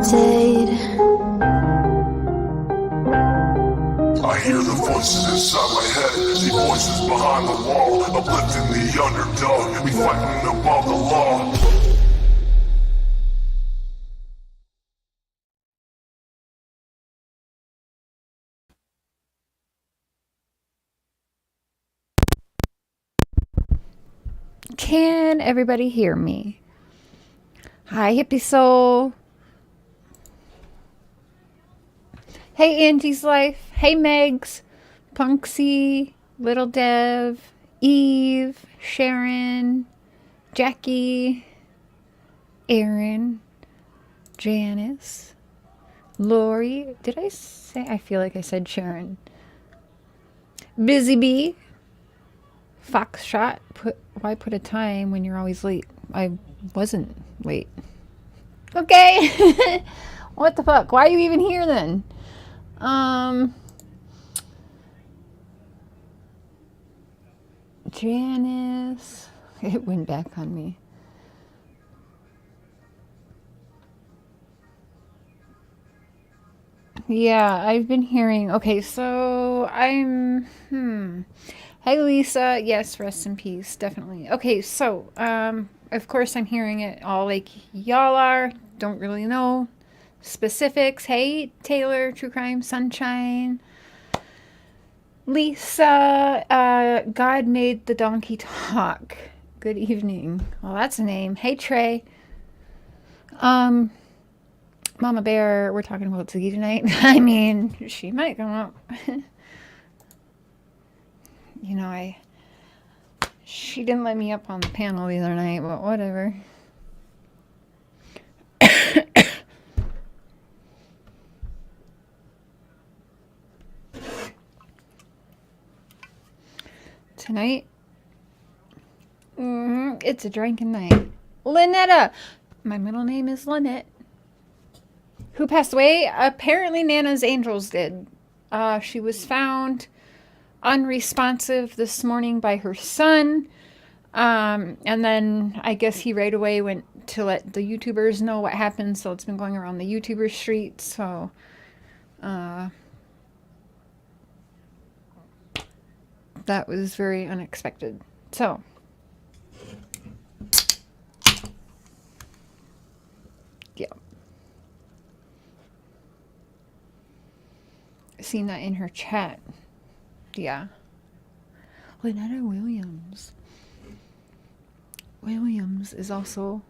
I hear the voices inside my head, the voices behind the wall, uplifting the underdog, we fighting above the law. Can everybody hear me? Hi, Hippie Soul. Hey, Angie's Life. Hey, Megs. Punksy. Little Dev. Eve. Sharon. Jackie. Aaron. Janice. Lori. Did I say? I feel like I said Sharon. Busy Bee. Foxshot. Why put a time when you're always late? I wasn't late. Okay. What the fuck? Why are you even here then? Janice. It went back on me. Yeah, I've been hearing. Okay, so I'm. Hey, Lisa. Yes, rest in peace. Definitely. Okay, so, of course, I'm hearing it all like y'all are. Don't really know specifics. Hey, Taylor, True Crime Sunshine. Lisa, God made the donkey talk. Good evening. Well, that's a name. Hey, Trey. Mama Bear, we're talking about Ziggy tonight. I mean, she might come up. You know, she didn't let me up on the panel the other night, but whatever. Tonight, it's a drinking night. Lynetta, my middle name is Lynette. Who passed away? Apparently, Nana's Angels did. She was found unresponsive this morning by her son. And then I guess he right away went to let the YouTubers know what happened. So it's been going around the YouTuber street. So, that was very unexpected. So, yeah. Seen that in her chat. Yeah. Lynetta Williams. Williams is also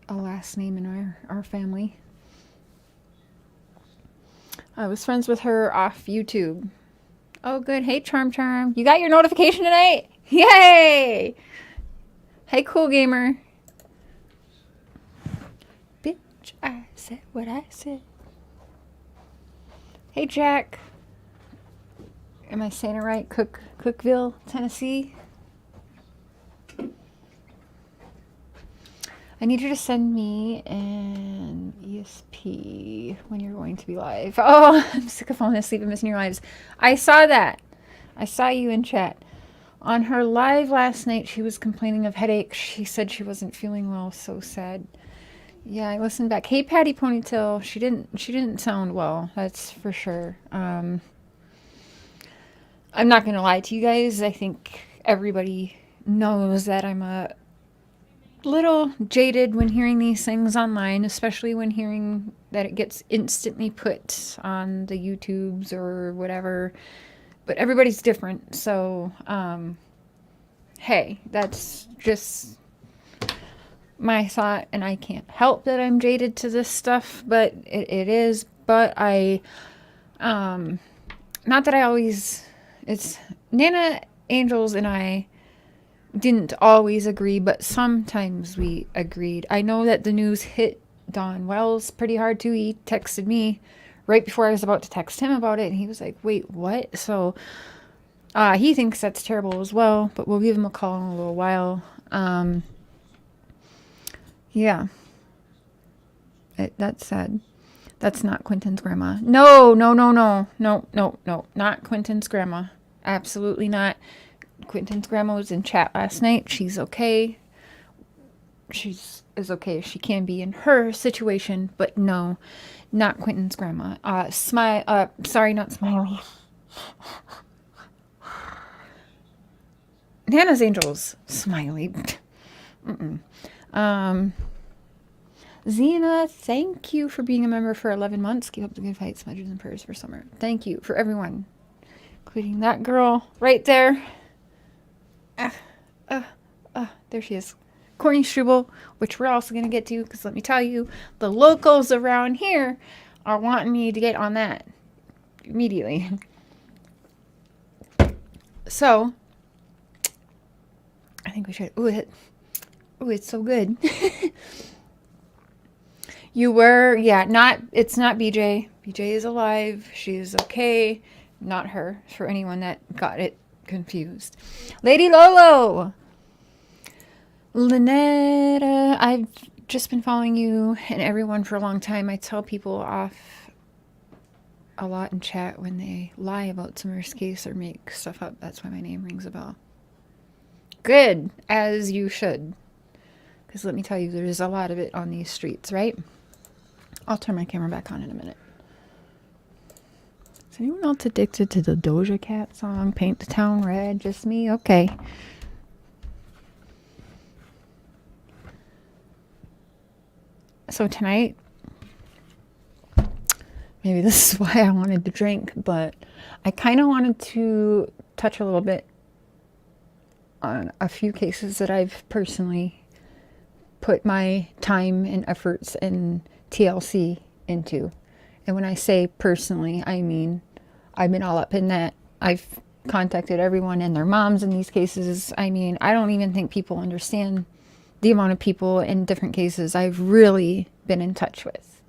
a last name in our family. I was friends with her off YouTube. Oh, good. Hey, Charm. You got your notification tonight? Yay! Hey, Cool Gamer. Bitch, I said what I said. Hey, Jack. Am I saying it right? Cookville, Tennessee. I need you to send me an ESP when you're going to be live. Oh, I'm sick of falling asleep and missing your lives. I saw that. I saw you in chat. On her live last night, she was complaining of headaches. She said she wasn't feeling well. So sad. Yeah, I listened back. Hey, Patty Ponytail. She didn't sound well. That's for sure. I'm not gonna lie to you guys. I think everybody knows that I'm a little jaded when hearing these things online, especially when hearing that it gets instantly put on the YouTubes or whatever. But everybody's different, so hey, that's just my thought, and I can't help that I'm jaded to this stuff, but it is. But I, not that I always. It's Nana Angels and I didn't always agree, but sometimes we agreed. I know that the news hit Don Wells pretty hard too. He texted me right before I was about to text him about it, and he was like, wait, what? So he thinks that's terrible as well, but we'll give him a call in a little while. Yeah. That's sad. That's not Quentin's grandma. No. Not Quentin's grandma. Absolutely not. Quentin's grandma was in chat last night. She's okay. She's is okay as she can be in her situation, but no, not Quentin's grandma. Sorry, not Smiley. Nana's Angels, Smiley. Zena, thank you for being a member for 11 months. Keep up the good fight, smudges and prayers for summer. Thank you for everyone, including that girl right there. There she is. Courtney Struble, which we're also going to get to, because let me tell you, the locals around here are wanting me to get on that immediately. So, I think we should. It's so good. You were, it's not BJ. BJ is alive. She is okay. Not her, for anyone that got it confused. Lady Lolo! Lynetta, I've just been following you and everyone for a long time. I tell people off a lot in chat when they lie about Summer's case or make stuff up. That's why my name rings a bell. Good, as you should. Because let me tell you, there's a lot of it on these streets, right? I'll turn my camera back on in a minute. Is anyone else addicted to the Doja Cat song, Paint the Town Red? Just me? Okay. So tonight, maybe this is why I wanted to drink, but I kind of wanted to touch a little bit on a few cases that I've personally put my time and efforts and TLC into. And when I say personally, I mean I've been all up in that. I've contacted everyone and their moms in these cases. I mean, I don't even think people understand the amount of people in different cases I've really been in touch with.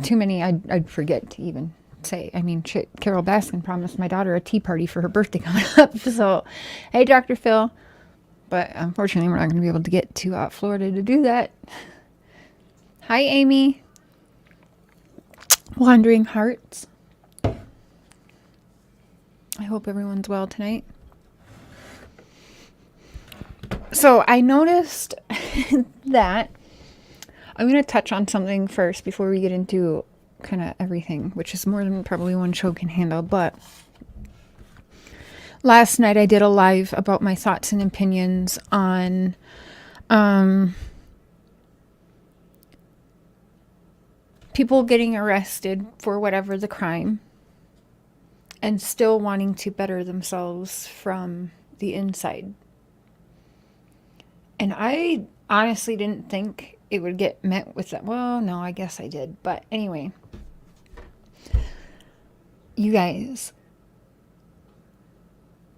Too many I'd forget to even say. I mean, shit, Carol Baskin promised my daughter a tea party for her birthday coming up. So, hey, Dr. Phil. But unfortunately, we're not going to be able to get to Florida to do that. Hi, Amy. Wandering Hearts. I hope everyone's well tonight. So I noticed that I'm going to touch on something first before we get into kind of everything, which is more than probably one show can handle. But last night I did a live about my thoughts and opinions on people getting arrested for whatever the crime and still wanting to better themselves from the inside. And I honestly didn't think it would get met with that. Well, no, I guess I did. But anyway, you guys,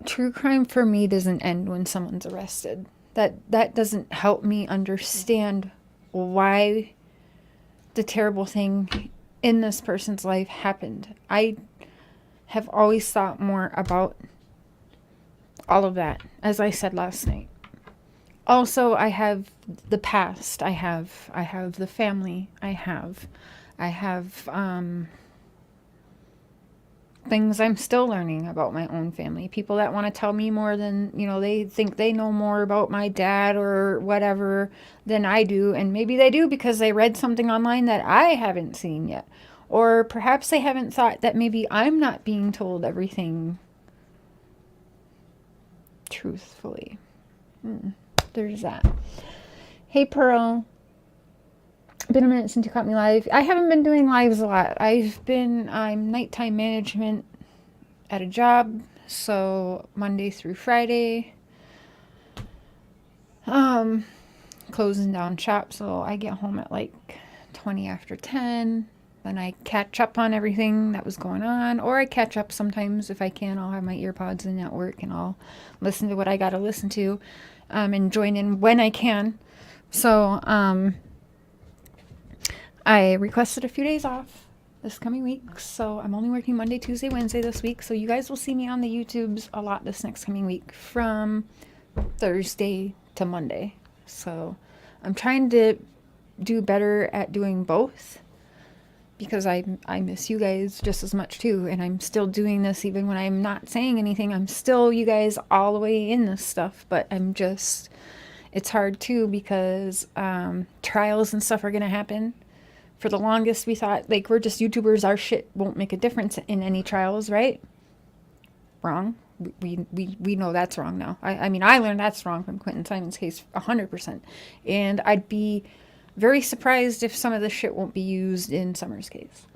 true crime for me doesn't end when someone's arrested. That doesn't help me understand why the terrible thing in this person's life happened. I have always thought more about all of that, as I said last night. Also, I have the past. I have the family. I have things I'm still learning about my own family. People that want to tell me more than, they think they know more about my dad or whatever than I do. And maybe they do because they read something online that I haven't seen yet. Or perhaps they haven't thought that maybe I'm not being told everything truthfully. There's that. Hey, Pearl. Been a minute since you caught me live. I haven't been doing lives a lot. I'm nighttime management at a job, so Monday through Friday. Closing down shop, so I get home at like 20 after 10. Then I catch up on everything that was going on, or I catch up sometimes if I can. I'll have my earpods in at work and I'll listen to what I got to listen to, and join in when I can. So, I requested a few days off this coming week, so I'm only working Monday, Tuesday, Wednesday this week, so you guys will see me on the YouTubes a lot this next coming week from Thursday to Monday. So I'm trying to do better at doing both because I miss you guys just as much too, and I'm still doing this even when I'm not saying anything. I'm still you guys all the way in this stuff, but I'm just It's hard too because trials and stuff are going to happen. For the longest, we thought, like, we're just YouTubers, our shit won't make a difference in any trials, right? Wrong. We know that's wrong now. I mean, I learned that's wrong from Quentin Simon's case 100%. And I'd be very surprised if some of this shit won't be used in Summer's case.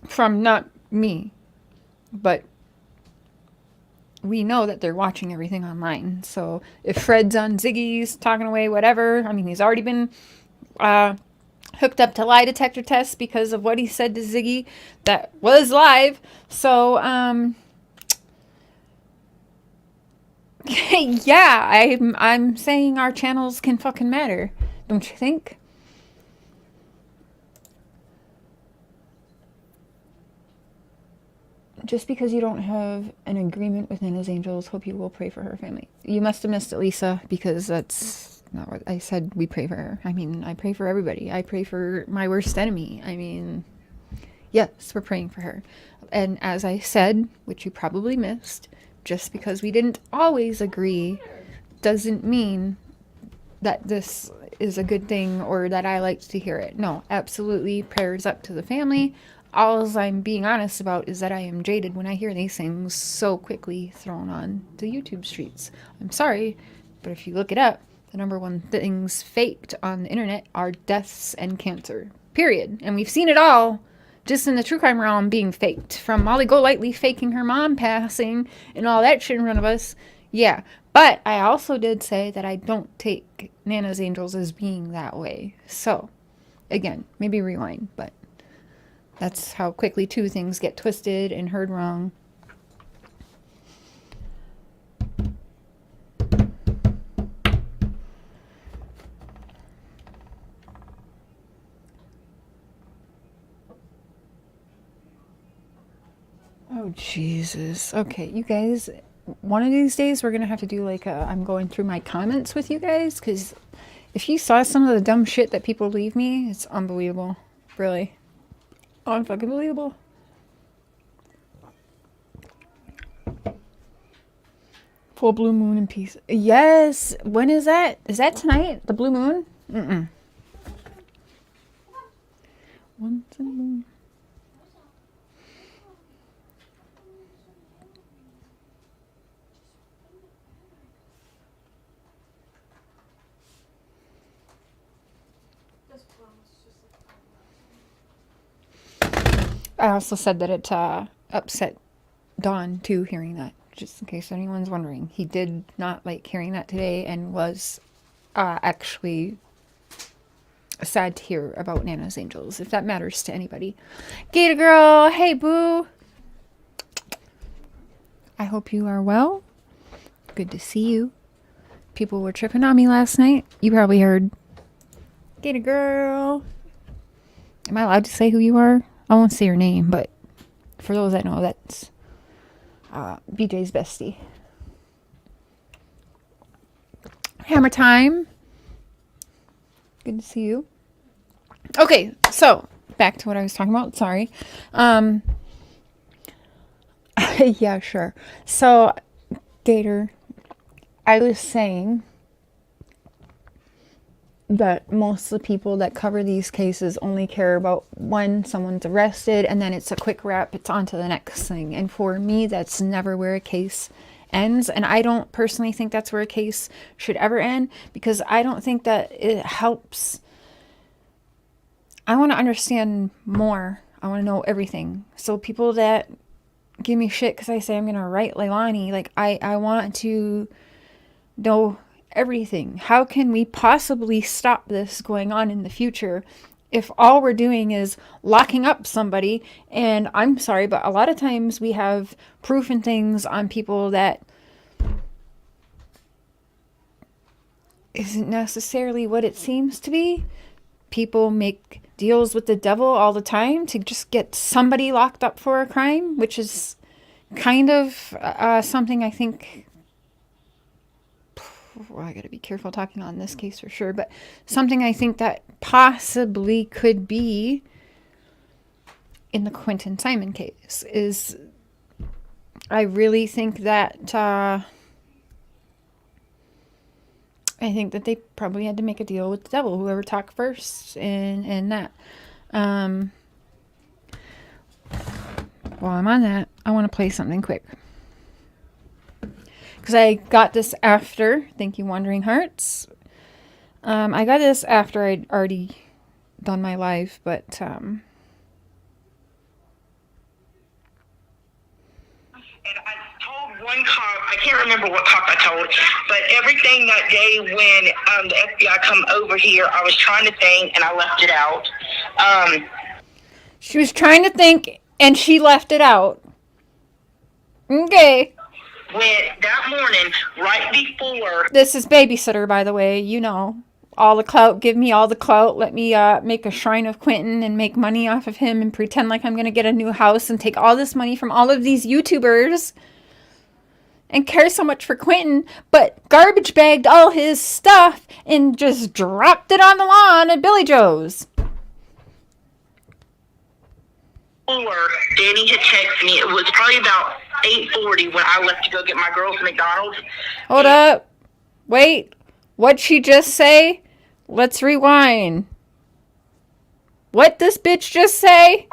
From not me, but we know that they're watching everything online. So if Fred's on Ziggy's talking away, whatever, I mean, he's already been hooked up to lie detector tests because of what he said to Ziggy that was live. So, yeah, I'm saying our channels can fucking matter. Don't you think? Just because you don't have an agreement with Nana's Angels, hope you will pray for her family. You must have missed it, Lisa, because that's not what I said. We pray for her. I mean, I pray for everybody. I pray for my worst enemy. I mean, yes, we're praying for her. And as I said, which you probably missed, just because we didn't always agree doesn't mean that this is a good thing or that I like to hear it. No, absolutely, prayers up to the family. All I'm being honest about is that I am jaded when I hear these things so quickly thrown on the YouTube streets. I'm sorry, but if you look it up, the number one things faked on the internet are deaths and cancer. Period. And we've seen it all just in the true crime realm being faked. From Molly Golightly faking her mom passing and all that shit in front of us. Yeah. But I also did say that I don't take Nana's Angels as being that way. So, again, maybe rewind, but that's how quickly two things get twisted and heard wrong. Oh, Jesus. Okay, you guys, one of these days we're going to have to do like I'm going through my comments with you guys, because if you saw some of the dumb shit that people leave me, it's unbelievable. Really. Unfucking believable. Full blue moon in peace. Yes. When is that? Is that tonight? The blue moon? Mm-mm. Once in a moon. I also said that it upset Dawn too, hearing that, just in case anyone's wondering. He did not like hearing that today and was actually sad to hear about Nana's Angels, if that matters to anybody. Gator girl, hey boo. I hope you are well. Good to see you. People were tripping on me last night. You probably heard. Gator girl. Am I allowed to say who you are? I won't say your name, but for those that know, that's BJ's bestie. Hammer time. Good to see you. Okay, so back to what I was talking about. Sorry. Yeah, sure. So, Gator, I was saying that most of the people that cover these cases only care about when someone's arrested and then it's a quick wrap, it's on to the next thing. And for me, that's never where a case ends. And I don't personally think that's where a case should ever end, because I don't think that it helps. I want to understand more. I want to know everything. So people that give me shit because I say I'm going to write Leilani, like I want to know everything. How can we possibly stop this going on in the future if all we're doing is locking up somebody? And I'm sorry, but a lot of times we have proof and things on people that isn't necessarily what it seems to be. People make deals with the devil all the time to just get somebody locked up for a crime, which is kind of something I think, well, I gotta be careful talking on this case for sure, but something I think that possibly could be in the Quentin Simon case is, I really think that I think that they probably had to make a deal with the devil, whoever talked first, and that. While I'm on that, I want to play something quick. Because I got this after, thank you, Wandering Hearts. I got this after I'd already done my live, but and I told one cop, I can't remember what cop I told, but everything that day when the FBI come over here, I was trying to think and I left it out. She was trying to think and she left it out. Okay. When that morning, right before... This is Babysitter, by the way, you know. All the clout, give me all the clout. Let me make a shrine of Quentin and make money off of him and pretend like I'm going to get a new house and take all this money from all of these YouTubers and care so much for Quentin, but garbage bagged all his stuff and just dropped it on the lawn at Billy Joe's. Danny had texted me. It was probably about 8:40 when I left to go get my girls McDonald's. Hold up. Wait. What'd she just say? Let's rewind. What this bitch just say?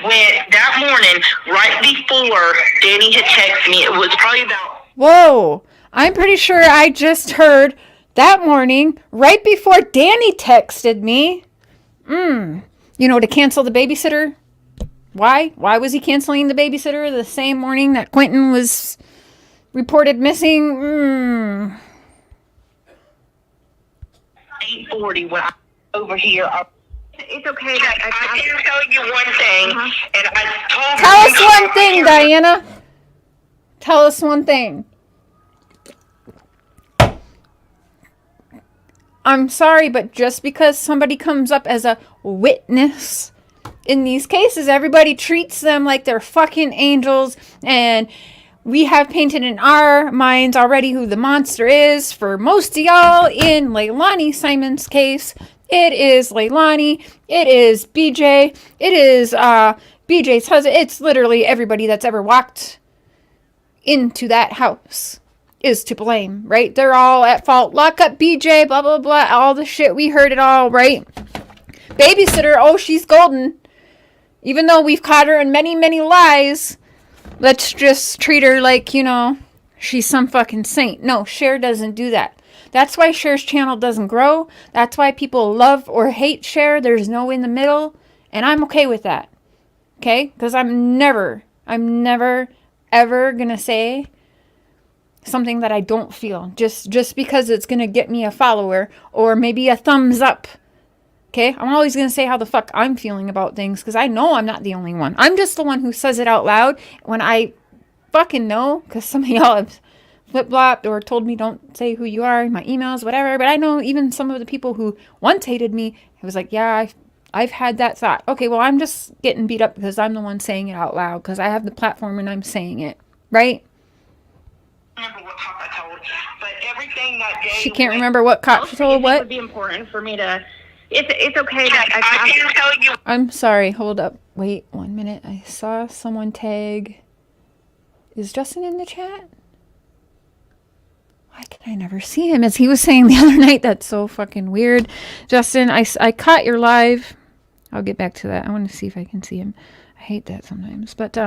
When that morning, right before Danny had texted me, it was probably about... Whoa. I'm pretty sure I just heard that morning, right before Danny texted me. You know, to cancel the babysitter. Why? Why was he canceling the babysitter the same morning that Quentin was reported missing? 8:40 when I over here. It's okay. I can tell you one thing, and I told Tell her... us one thing, Diana. Tell us one thing. I'm sorry, but just because somebody comes up as a witness in these cases, everybody treats them like they're fucking angels, and we have painted in our minds already who the monster is. For most of y'all, in Leilani Simon's case, it is Leilani, it is BJ, it is BJ's husband. It's literally everybody that's ever walked into that house is to blame, right? They're all at fault. Lock up BJ, blah, blah, blah. All the shit. We heard it all, right? Babysitter, oh, she's golden. Even though we've caught her in many, many lies, let's just treat her like, you know, she's some fucking saint. No, Cher doesn't do that. That's why Cher's channel doesn't grow. That's why people love or hate Cher. There's no in the middle. And I'm okay with that. Okay? Because I'm never, ever going to say something that I don't feel. Just because it's going to get me a follower or maybe a thumbs up. Okay? I'm always going to say how the fuck I'm feeling about things because I know I'm not the only one. I'm just the one who says it out loud when I fucking know, because some of y'all have flip-flopped or told me don't say who you are in my emails, whatever. But I know even some of the people who once hated me, it was like, yeah, I've had that thought. Okay, well, I'm just getting beat up because I'm the one saying it out loud because I have the platform and I'm saying it. Right? Remember what cop I told, but everything that day... She can't remember what cop she told what? It would be important for me to... It's okay. I can tell you... I'm sorry. Hold up. Wait 1 minute. I saw someone tag... Is Justin in the chat? Why can I never see him? As he was saying the other night, that's so fucking weird. Justin, I caught your live. I'll get back to that. I want to see if I can see him. I hate that sometimes. But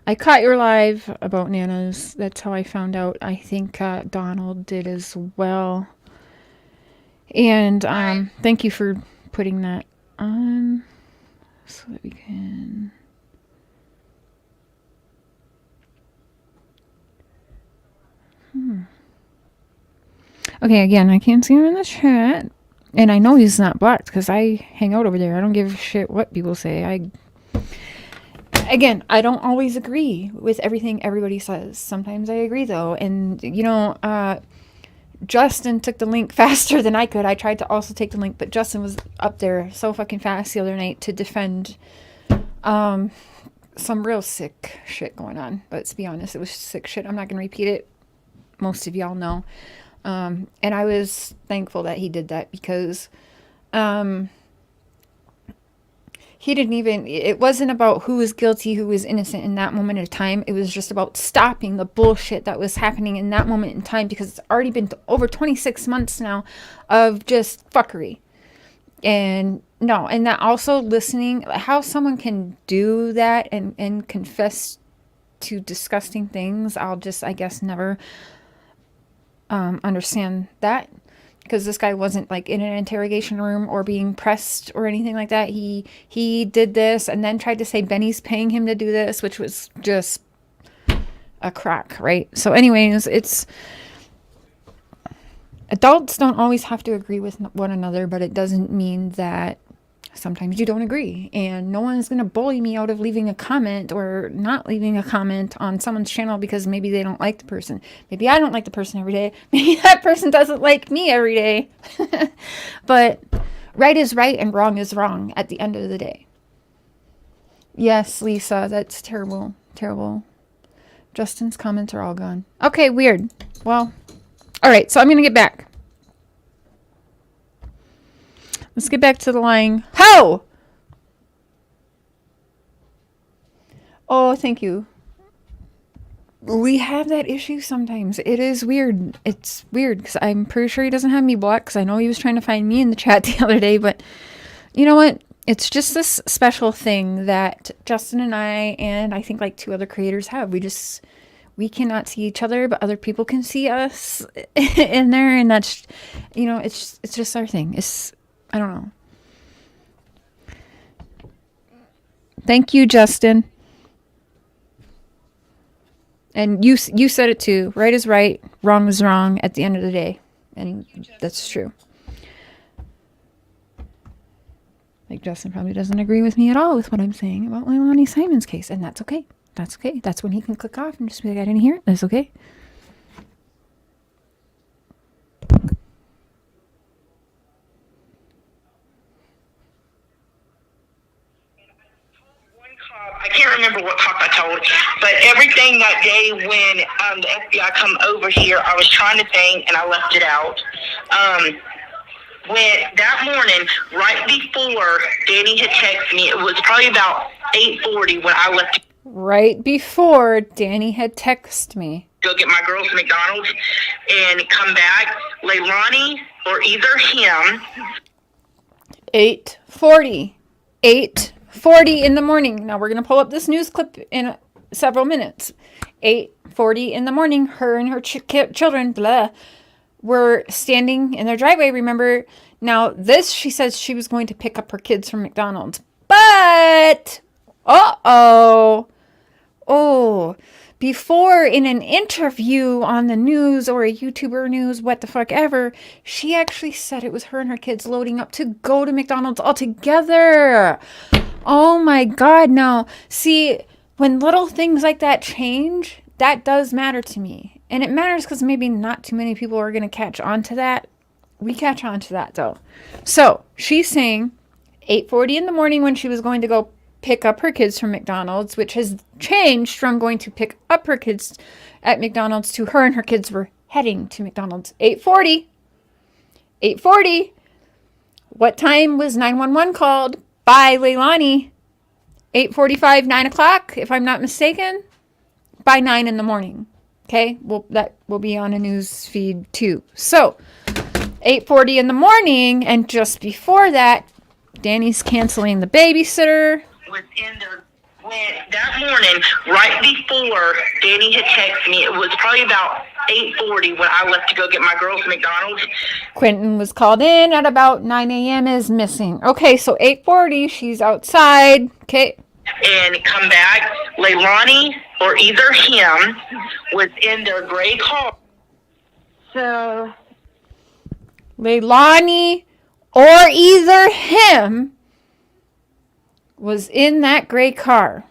I caught your live about Nana's. That's how I found out. I think Donald did as well. And thank you for putting that on so that we can... Okay, again, I can't see him in the chat. And I know he's not blocked because I hang out over there. I don't give a shit what people say. Again, I don't always agree with everything everybody says. Sometimes I agree, though. And, you know, Justin took the link faster than I could. I tried to also take the link, but Justin was up there so fucking fast the other night to defend some real sick shit going on. But let's be honest, it was sick shit. I'm not going to repeat it. Most of y'all know. And I it wasn't about who was guilty, who was innocent in that moment of time. It was just about stopping the bullshit that was happening in that moment in time, because it's already been over 26 months now of just fuckery. And no, and that also listening, how someone can do that and confess to disgusting things, I'll just, I guess, never understand that. Because this guy wasn't like in an interrogation room or being pressed or anything like that. He did this and then tried to say Benny's paying him to do this, which was just a crack, right? So anyways, it's, adults don't always have to agree with one another, but it doesn't mean that sometimes you don't agree. And no one's going to bully me out of leaving a comment or not leaving a comment on someone's channel because maybe they don't like the person. Maybe I don't like the person every day. Maybe that person doesn't like me every day. But right is right and wrong is wrong at the end of the day. Yes, Lisa, that's terrible. Terrible. Justin's comments are all gone. Okay, weird. Well, all right, so I'm going to get back. Let's get back to the lying. How? Oh, thank you. We have that issue sometimes. It is weird. It's weird because I'm pretty sure he doesn't have me blocked, because I know he was trying to find me in the chat the other day. But you know what? It's just this special thing that Justin and I think like 2 other creators have. We cannot see each other, but other people can see us in there. And that's, you know, it's just our thing. I don't know. Thank you, Justin. And you said it too. Right is right, wrong is wrong at the end of the day. And that's true. Like, Justin probably doesn't agree with me at all with what I'm saying about Leilani Simon's case. And that's okay. That's okay. That's when he can click off and just be like, I didn't hear it. That's okay. I can't remember what cop I told, but everything that day when the FBI come over here, I was trying to think and I left it out. When that morning, right before Danny had texted me, it was probably about 8:40 when I left. Right before Danny had texted me. Go get my girls from McDonald's and come back. Leilani or either him. 8:40. 8:40 in the morning. Now we're going to pull up this news clip in several minutes. 8:40 in the morning, her and her children were standing in their driveway, remember? Now this, she says she was going to pick up her kids from McDonald's. But, before in an interview on the news or a YouTuber news, what the fuck ever, she actually said it was her and her kids loading up to go to McDonald's all together. Oh my God. Now, see, when little things like that change, that does matter to me. And it matters because maybe not too many people are going to catch on to that. We catch on to that though. So she's saying 8:40 in the morning when she was going to go pick up her kids from McDonald's, which has changed from going to pick up her kids at McDonald's to her and her kids were heading to McDonald's. 8:40. 8:40. What time was 911 called by Leilani? 8:45, 9 o'clock, if I'm not mistaken. By 9 in the morning. Okay, well, that will be on a news feed too. So, 8:40 in the morning, and just before that, Danny's canceling the babysitter. Was in there when that morning, right before Danny had texted me. It was probably about 8:40 when I left to go get my girls from McDonald's. Quentin was called in at about 9 a.m. is missing. Okay, so 8:40, she's outside. Okay. And come back. Leilani or either him was in their gray car. So, Leilani or either him was in that gray car.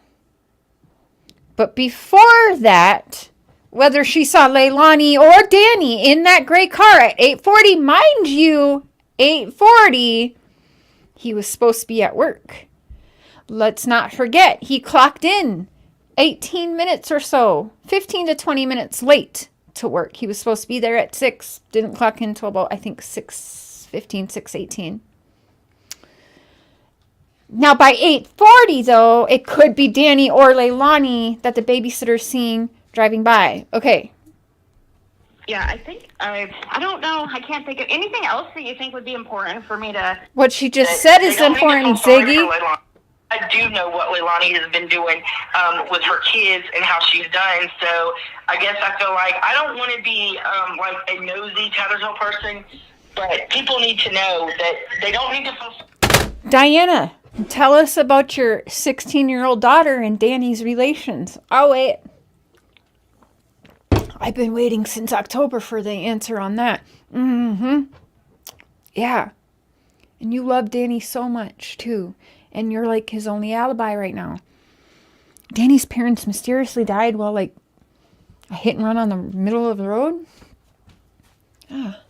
But before that, whether she saw Leilani or Danny in that gray car at 8:40, mind you, 8:40, he was supposed to be at work. Let's not forget, he clocked in 18 minutes or so, 15 to 20 minutes late to work. He was supposed to be there at 6, didn't clock in until about, I think, 6:15, 6:18. Now, by 8:40, though, it could be Danny or Leilani that the babysitter's seeing driving by. Okay. Yeah, I think I don't know. I can't think of anything else that you think would be important for me to. What she just said is important, Ziggy. I do know what Leilani has been doing with her kids and how she's done. So I guess I feel like I don't want to be like a nosy tattletale person, but people need to know that they don't need to feel. Diana, tell us about your 16-year-old daughter and Danny's relations. I'll wait. I've been waiting since October for the answer on that. Yeah. And you love Danny so much, too. And you're like his only alibi right now. Danny's parents mysteriously died while, like, a hit and run on the middle of the road. Ah.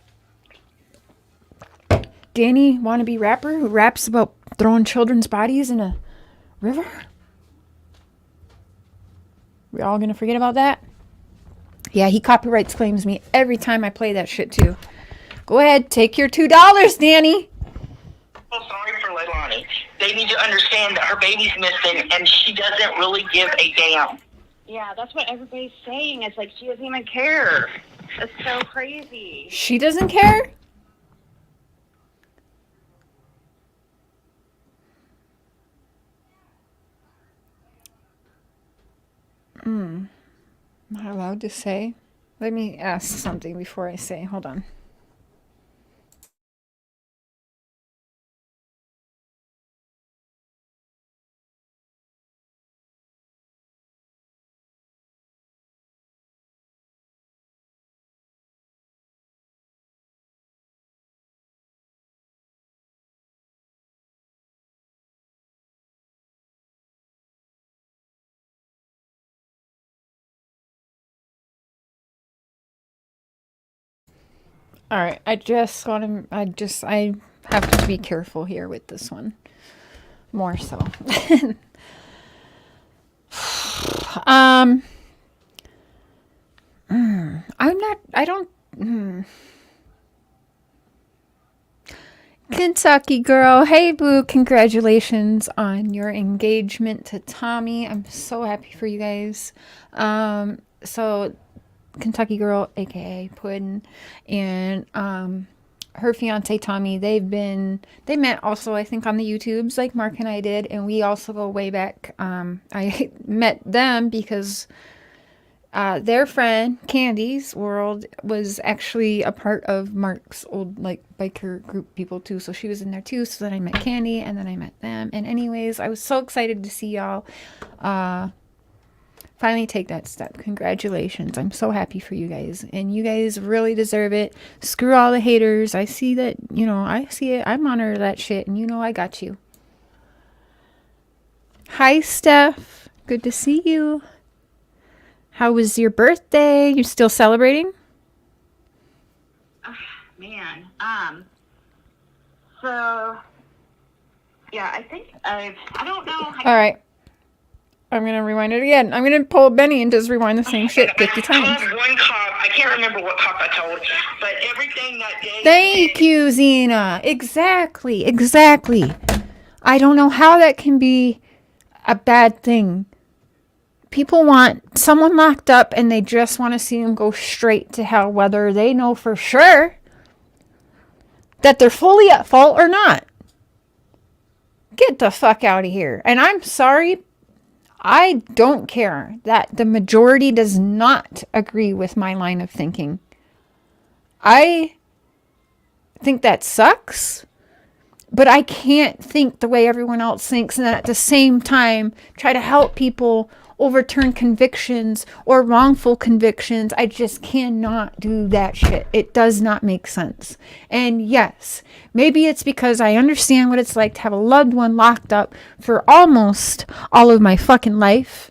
Danny, wannabe rapper who raps about throwing children's bodies in a river? We all gonna forget about that? Yeah, he copyrights claims me every time I play that shit, too. Go ahead, take your $2, Danny. I'm sorry for Leilani. They need to understand that her baby's missing, and she doesn't really give a damn. Yeah, that's what everybody's saying. It's like she doesn't even care. That's so crazy. She doesn't care? Am I allowed to say? Let me ask something before I say. Hold on. All right, I have to be careful here with this one. More so. Kentucky girl, hey boo, congratulations on your engagement to Tommy. I'm so happy for you guys. So Kentucky girl, aka Puddin, and her fiance Tommy, they met also, I think, on the YouTubes like Mark and I did, and we also go way back. I met them because their friend Candy's World was actually a part of Mark's old like biker group people too, so she was in there too. So then I met Candy, and then I met them, and anyways, I was so excited to see y'all finally take that step. Congratulations. I'm so happy for you guys. And you guys really deserve it. Screw all the haters. I see that, I see it. I monitor that shit. And I got you. Hi, Steph. Good to see you. How was your birthday? You still celebrating? Man. So, yeah, I think I don't know. All right. I'm going to rewind it again. I'm going to pull Benny and just rewind the same shit 50 times. I told one cop, I can't remember what cop I told, but everything that day... Thank you, Zena. Exactly. I don't know how that can be a bad thing. People want someone locked up and they just want to see them go straight to hell, whether they know for sure that they're fully at fault or not. Get the fuck out of here. And I'm sorry, I don't care that the majority does not agree with my line of thinking. I think that sucks, but I can't think the way everyone else thinks and then at the same time try to help people overturn convictions or wrongful convictions. I just cannot do that shit. It does not make sense. And yes, maybe it's because I understand what it's like to have a loved one locked up for almost all of my fucking life.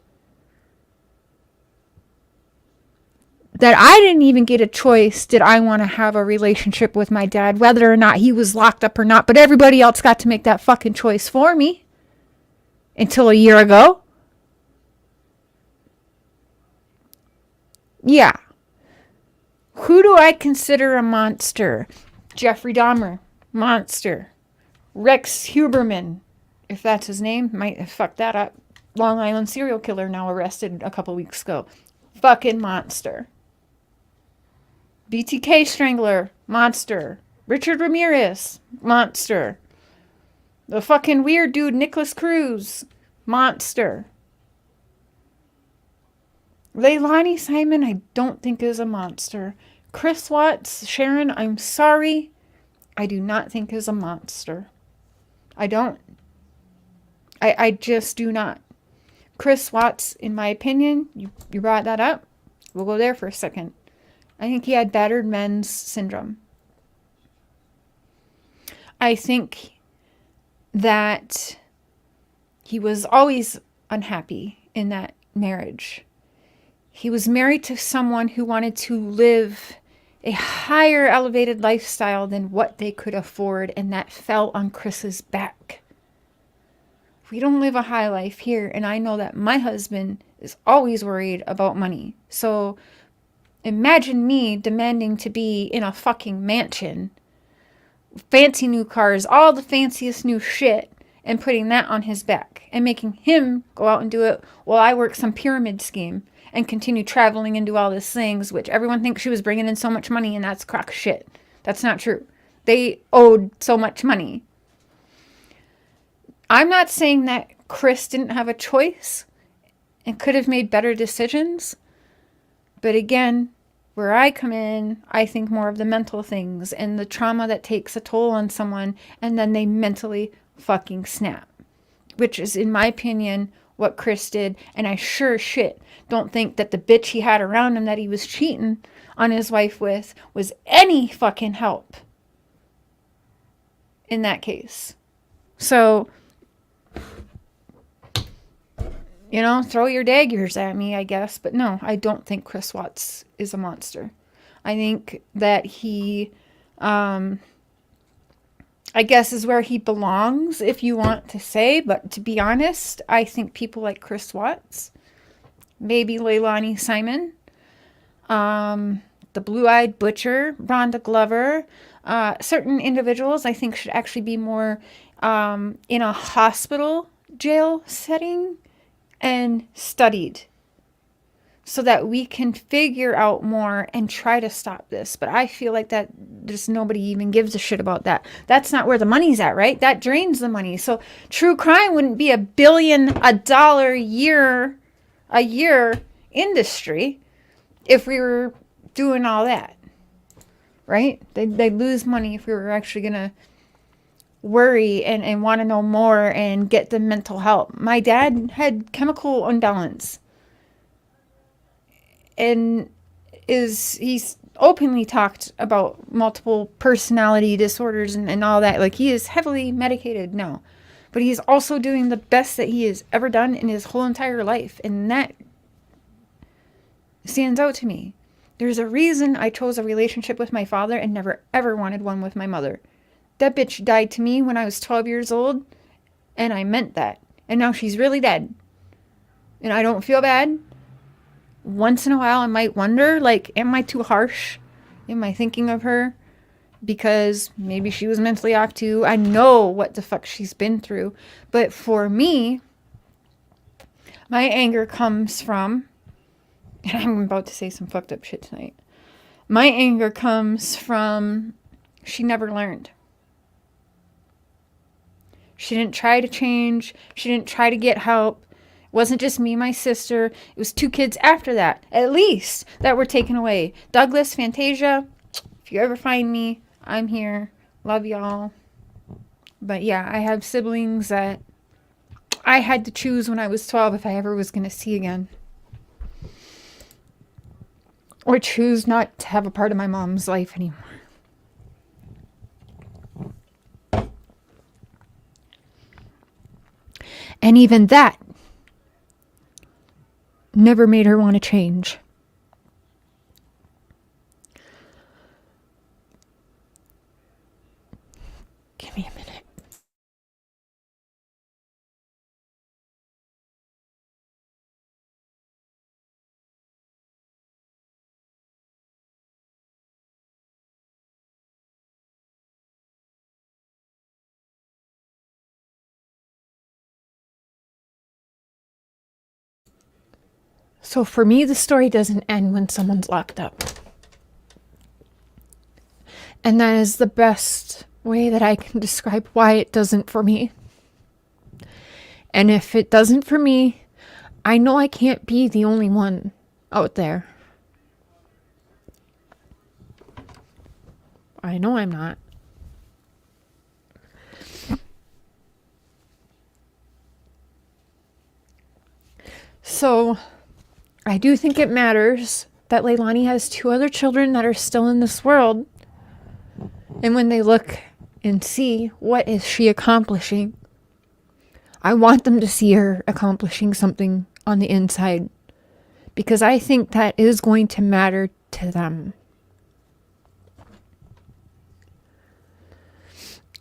That I didn't even get a choice. Did I want to have a relationship with my dad, whether or not he was locked up or not? But everybody else got to make that fucking choice for me until a year ago. Yeah. Who do I consider a monster? Jeffrey Dahmer, monster. Rex Huberman. if that's his name, might have fucked that up. Long Island serial killer now arrested a couple weeks ago. Fucking monster. BTK strangler, monster. Richard Ramirez, monster. The fucking weird dude, Nicholas Cruz, monster. Leilani Simon, I don't think is a monster. Chris Watts, Sharon, I'm sorry. I do not think is a monster. I don't. I just do not. Chris Watts, in my opinion, you brought that up. We'll go there for a second. I think he had battered men's syndrome. I think that he was always unhappy in that marriage. He was married to someone who wanted to live a higher elevated lifestyle than what they could afford, and that fell on Chris's back. We don't live a high life here, and I know that my husband is always worried about money. So imagine me demanding to be in a fucking mansion, fancy new cars, all the fanciest new shit, and putting that on his back and making him go out and do it while I work some pyramid scheme and continue traveling and do all these things, which everyone thinks she was bringing in so much money, and that's crock shit. That's not true. They owed so much money. I'm not saying that Chris didn't have a choice and could have made better decisions. But again, where I come in, I think more of the mental things and the trauma that takes a toll on someone, and then they mentally fucking snap. Which is, in my opinion, what Chris did. And I sure shit don't think that the bitch he had around him that he was cheating on his wife with was any fucking help in that case. So, you know, throw your daggers at me, I guess. But no, I don't think Chris Watts is a monster. I think that he, I guess, is where he belongs, if you want to say. But to be honest, I think people like Chris Watts, maybe Leilani Simon, the Blue-Eyed Butcher, Rhonda Glover, certain individuals I think should actually be more in a hospital jail setting and studied so that we can figure out more and try to stop this. But I feel like that just nobody even gives a shit about that. That's not where the money's at, right? That drains the money. So true crime wouldn't be $1 billion a year industry if we were doing all that, right? They'd lose money if we were actually going to worry and want to know more and get the mental help. My dad had chemical imbalance and he's openly talked about multiple personality disorders and all that. Like, he is heavily medicated now, but he's also doing the best that he has ever done in his whole entire life. And that stands out to me. There's a reason I chose a relationship with my father and never ever wanted one with my mother. That bitch died to me when I was 12 years old, and I meant that. And now she's really dead. And I don't feel bad. Once in a while, I might wonder, like, am I too harsh? Am I thinking of her? Because maybe she was mentally off too. I know what the fuck she's been through. But for me, my anger comes from, and I'm about to say some fucked up shit tonight. My anger comes from she never learned. She didn't try to change. She didn't try to get help. It wasn't just me, my sister. It was 2 kids after that, at least, that were taken away. Douglas, Fantasia, if you ever find me, I'm here. Love y'all. But yeah, I have siblings that I had to choose when I was 12 if I ever was going to see again. Or choose not to have a part of my mom's life anymore. And even that never made her want to change. Give me a minute. So for me, the story doesn't end when someone's locked up. And that is the best way that I can describe why it doesn't for me. And if it doesn't for me, I know I can't be the only one out there. I know I'm not. So, I do think it matters that Leilani has 2 other children that are still in this world. And when they look and see what is she accomplishing, I want them to see her accomplishing something on the inside. Because I think that is going to matter to them.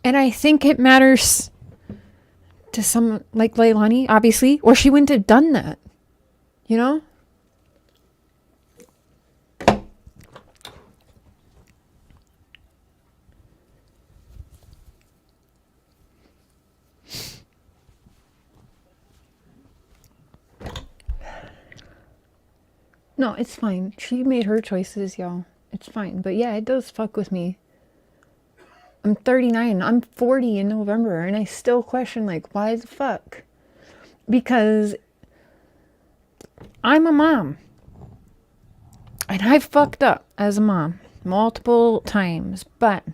And I think it matters to someone like Leilani, obviously, or she wouldn't have done that. You know? No, it's fine. She made her choices, y'all. It's fine. But yeah, it does fuck with me. I'm 39. I'm 40 in November. And I still question, like, why the fuck? Because I'm a mom. And I've fucked up as a mom multiple times. But,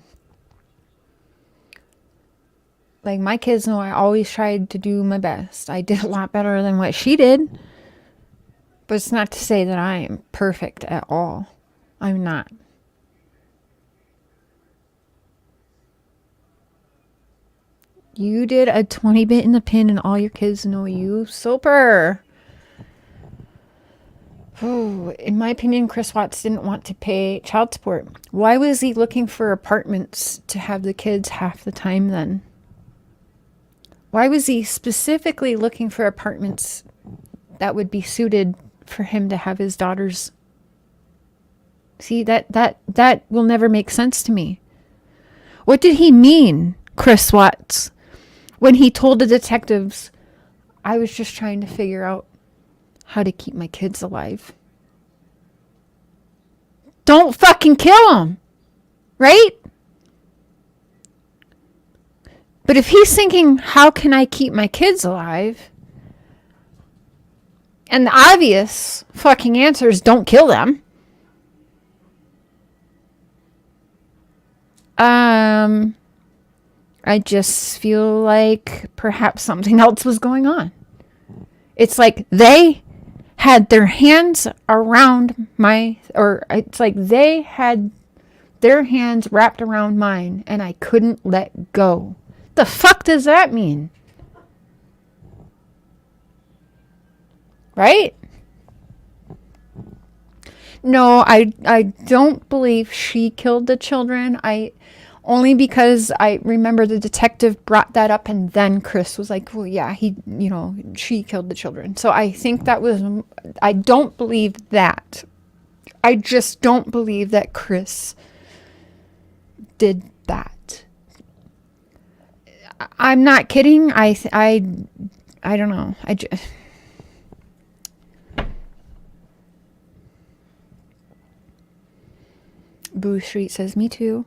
like, my kids know I always tried to do my best. I did a lot better than what she did. But it's not to say that I am perfect at all. I'm not. You did a 20 bit in the pin and all your kids know you. Super. Oh, in my opinion, Chris Watts didn't want to pay child support. Why was he looking for apartments to have the kids half the time then? Why was he specifically looking for apartments that would be suited for him to have his daughters? See, that will never make sense to me. What did he mean, Chris Watts, when he told the detectives, I was just trying to figure out how to keep my kids alive? Don't fucking kill them, right? But if he's thinking, how can I keep my kids alive? And the obvious fucking answer is don't kill them. I just feel like perhaps something else was going on. It's like they had their hands around it's like they had their hands wrapped around mine and I couldn't let go. The fuck does that mean? Right? No, I don't believe she killed the children. Only because I remember the detective brought that up and then Chris was like, well, yeah, she killed the children. So I think I don't believe that. I just don't believe that Chris did that. I'm not kidding. I don't know. Boo Street says, me too.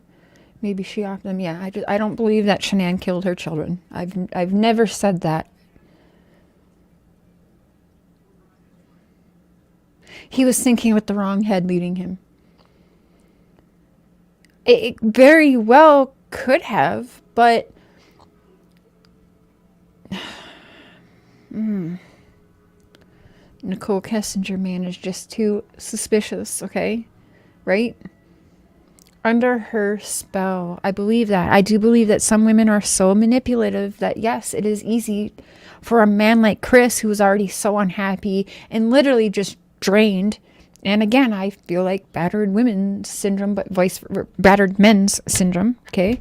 Maybe she off them. Yeah, I don't believe that Shanann killed her children. I've never said that. He was thinking with the wrong head leading him. It very well could have, but Nicole Kessinger, man, is just too suspicious, okay? Right? Under her spell. I believe that. I do believe that some women are so manipulative that, yes, it is easy for a man like Chris, who was already so unhappy and literally just drained. And again, I feel like battered women's syndrome, but battered men's syndrome, okay?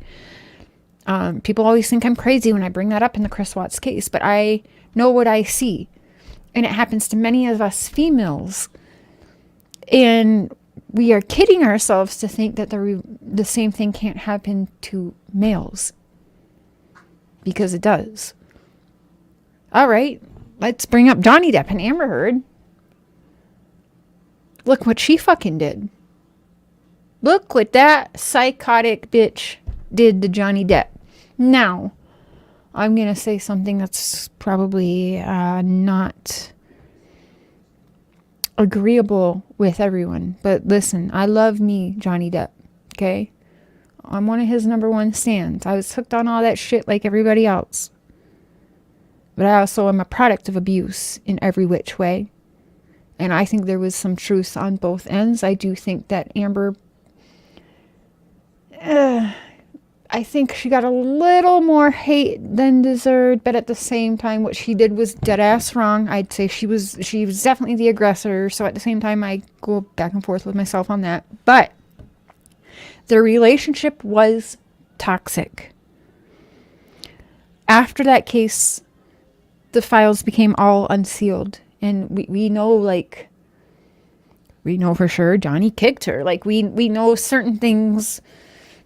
People always think I'm crazy when I bring that up in the Chris Watts case, but I know what I see. And it happens to many of us females. And we are kidding ourselves to think that the same thing can't happen to males. Because it does. All right, let's bring up Johnny Depp and Amber Heard. Look what she fucking did. Look what that psychotic bitch did to Johnny Depp. Now, I'm going to say something that's probably not agreeable with everyone. But listen, I love me, Johnny Depp. Okay? I'm one of his number one stans. I was hooked on all that shit like everybody else. But I also am a product of abuse in every which way. And I think there was some truth on both ends. I do think that Amber, I think she got a little more hate than deserved, but at the same time, what she did was dead ass wrong. I'd say she was definitely the aggressor. So at the same time, I go back and forth with myself on that. But their relationship was toxic. After that case, the files became all unsealed. And we know, like, we know for sure Johnny kicked her. Like, we know certain things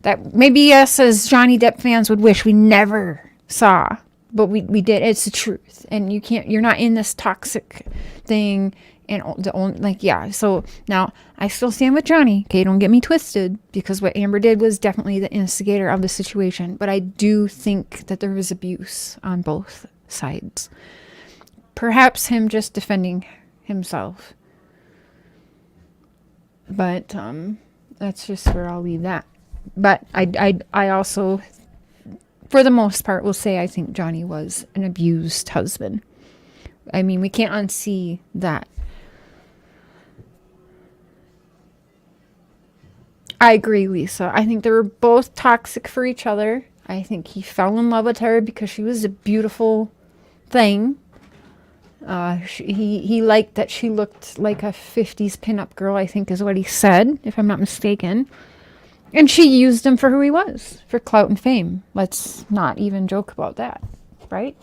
that maybe us as Johnny Depp fans would wish we never saw. But we did. It's the truth. And you're not in this toxic thing. And the only, like, yeah. So now I still stand with Johnny. Okay, don't get me twisted, because what Amber did was definitely the instigator of the situation. But I do think that there was abuse on both sides. Perhaps him just defending himself. But that's just where I'll leave that. But I also, for the most part, will say I think Johnny was an abused husband. I mean, we can't unsee that. I agree, Lisa. I think they were both toxic for each other. I think he fell in love with her because she was a beautiful thing. He liked that she looked like a 50s pinup girl, I think is what he said, if I'm not mistaken. And she used him for who he was, for clout and fame. Let's not even joke about that, right?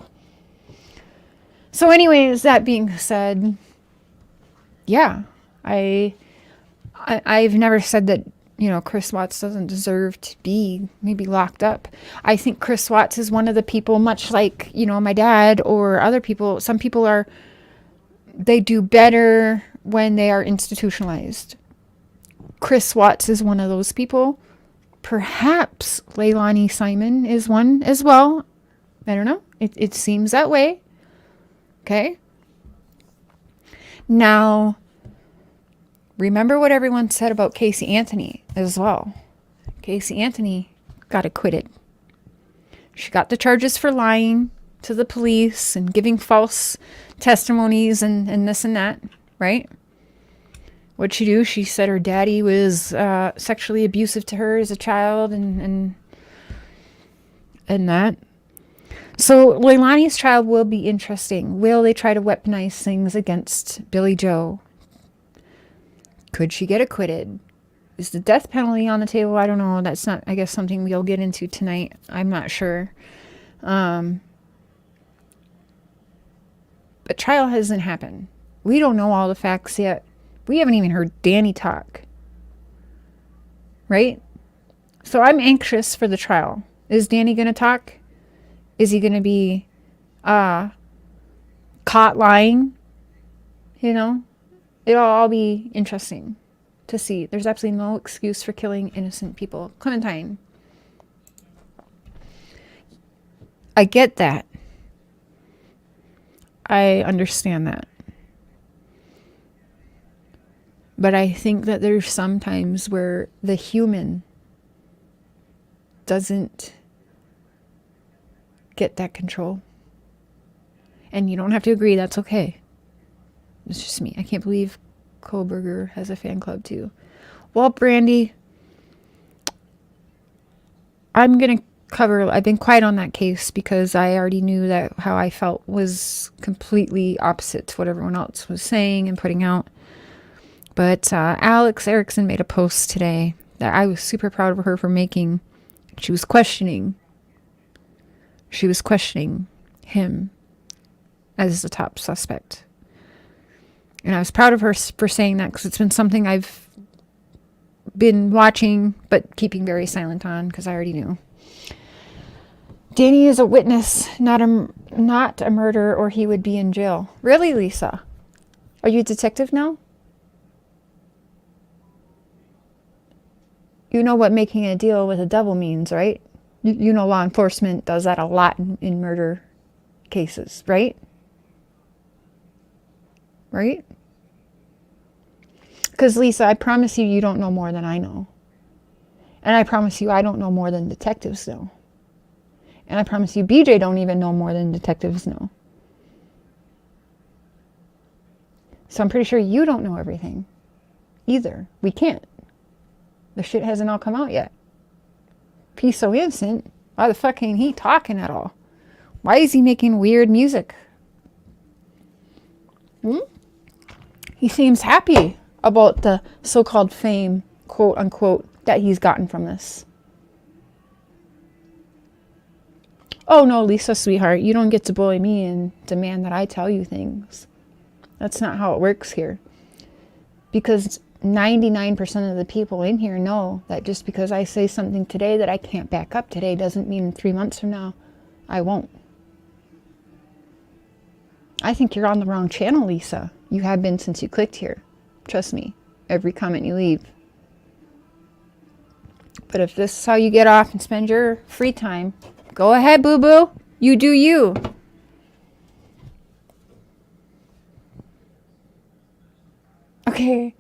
So anyways, that being said, yeah, I've never said that, you know, Chris Watts doesn't deserve to be maybe locked up. I think Chris Watts is one of the people, much like, you know, my dad or other people. Some people they do better when they are institutionalized. Chris Watts is one of those people. Perhaps Leilani Simon is one as well. I don't know. It seems that way. Okay. Now, remember what everyone said about Casey Anthony as well. Casey Anthony got acquitted. She got the charges for lying to the police and giving false testimonies and this and that, right? What'd she do? She said her daddy was sexually abusive to her as a child and that. So Leilani's trial will be interesting. Will they try to weaponize things against Billy Joe? Could she get acquitted? Is the death penalty on the table? I don't know. That's not, I guess, something we'll get into tonight. I'm not sure. But trial hasn't happened. We don't know all the facts yet. We haven't even heard Danny talk. Right? So I'm anxious for the trial. Is Danny going to talk? Is he going to be caught lying? You know? It'll all be interesting to see. There's absolutely no excuse for killing innocent people. Clementine. I get that. I understand that. But I think that there's some times where the human doesn't get that control. And you don't have to agree. That's okay. It's just me. I can't believe Kohlberger has a fan club too. Well, Brandy, I'm going to cover, I've been quiet on that case because I already knew that how I felt was completely opposite to what everyone else was saying and putting out. But Alex Erickson made a post today that I was super proud of her for making. She was questioning him as the top suspect. And I was proud of her for saying that because it's been something I've been watching but keeping very silent on because I already knew. Danny is a witness, not a murderer, or he would be in jail. Really, Lisa? Are you a detective now? You know what making a deal with the devil means, right? You know law enforcement does that a lot in murder cases, right? Right? Because Lisa, I promise you, you don't know more than I know. And I promise you, I don't know more than detectives know. And I promise you, BJ don't even know more than detectives know. So I'm pretty sure you don't know everything either. We can't. The shit hasn't all come out yet. If he's so innocent, why the fuck ain't he talking at all? Why is he making weird music? He seems happy about the so-called fame, quote unquote, that he's gotten from this. Oh no, Lisa, sweetheart, you don't get to bully me and demand that I tell you things. That's not how it works here. Because 99% of the people in here know that just because I say something today that I can't back up today doesn't mean 3 months from now I won't. I think you're on the wrong channel, Lisa. You have been since you clicked here. Trust me, every comment you leave. But if this is how you get off and spend your free time, go ahead, boo-boo. You do you. Okay,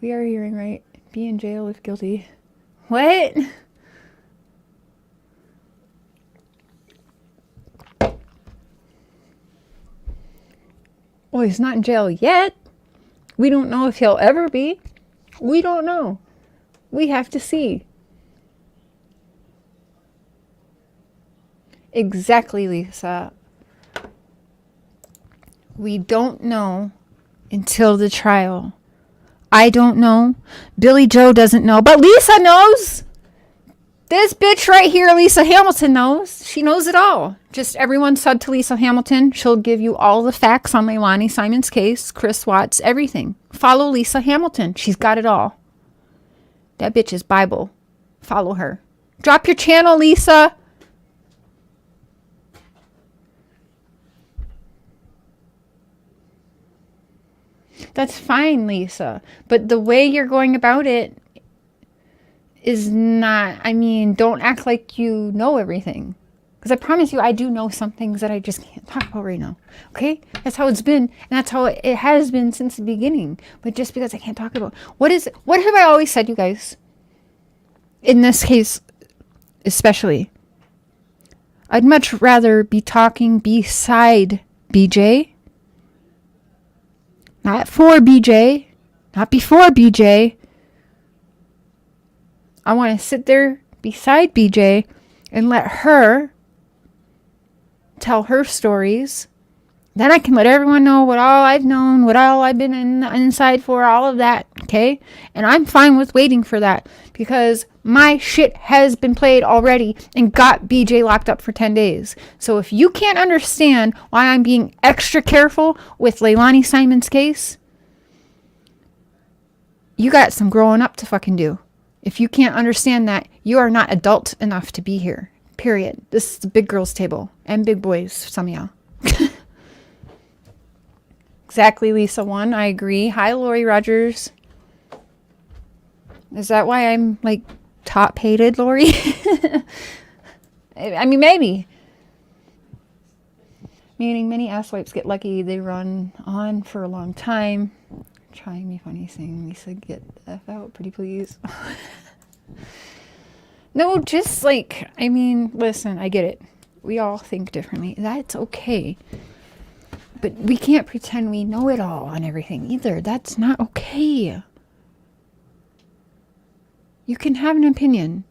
we are hearing right. Be in jail if guilty. What? Well, he's not in jail yet. We don't know if he'll ever be. We don't know. We have to see. Exactly, Lisa. We don't know until the trial. I don't know. Billy Joe doesn't know. But Lisa knows. This bitch right here, Lisa Hamilton, knows. She knows it all. Just everyone sub to Lisa Hamilton. She'll give you all the facts on Leilani Simon's case, Chris Watts, everything. Follow Lisa Hamilton. She's got it all. That bitch is Bible. Follow her. Drop your channel, Lisa. That's fine, Lisa. But the way you're going about it is not, I mean, don't act like you know everything. Because I promise you, I do know some things that I just can't talk about right now. Okay? That's how it's been. And that's how it has been since the beginning. But just because I can't talk about what have I always said, you guys? In this case, especially. I'd much rather be talking beside BJ. Not for BJ. Not before BJ. I want to sit there beside BJ and let her tell her stories. Then I can let everyone know what all I've known, what all I've been inside for, all of that, okay? And I'm fine with waiting for that because my shit has been played already and got BJ locked up for 10 days. So if you can't understand why I'm being extra careful with Leilani Simon's case, you got some growing up to fucking do. If you can't understand that, you are not adult enough to be here. Period. This is the big girls table. And big boys, some of y'all. Exactly, Lisa 1. I agree. Hi, Lori Rogers. Is that why I'm, like, top hated, Lori? I mean, maybe. Meaning many asswipes get lucky. They run on for a long time. Trying me funny saying, Lisa, get the F out, pretty please. No, just like, I mean, listen, I get it. We all think differently. That's okay. But we can't pretend we know it all on everything either. That's not okay. You can have an opinion,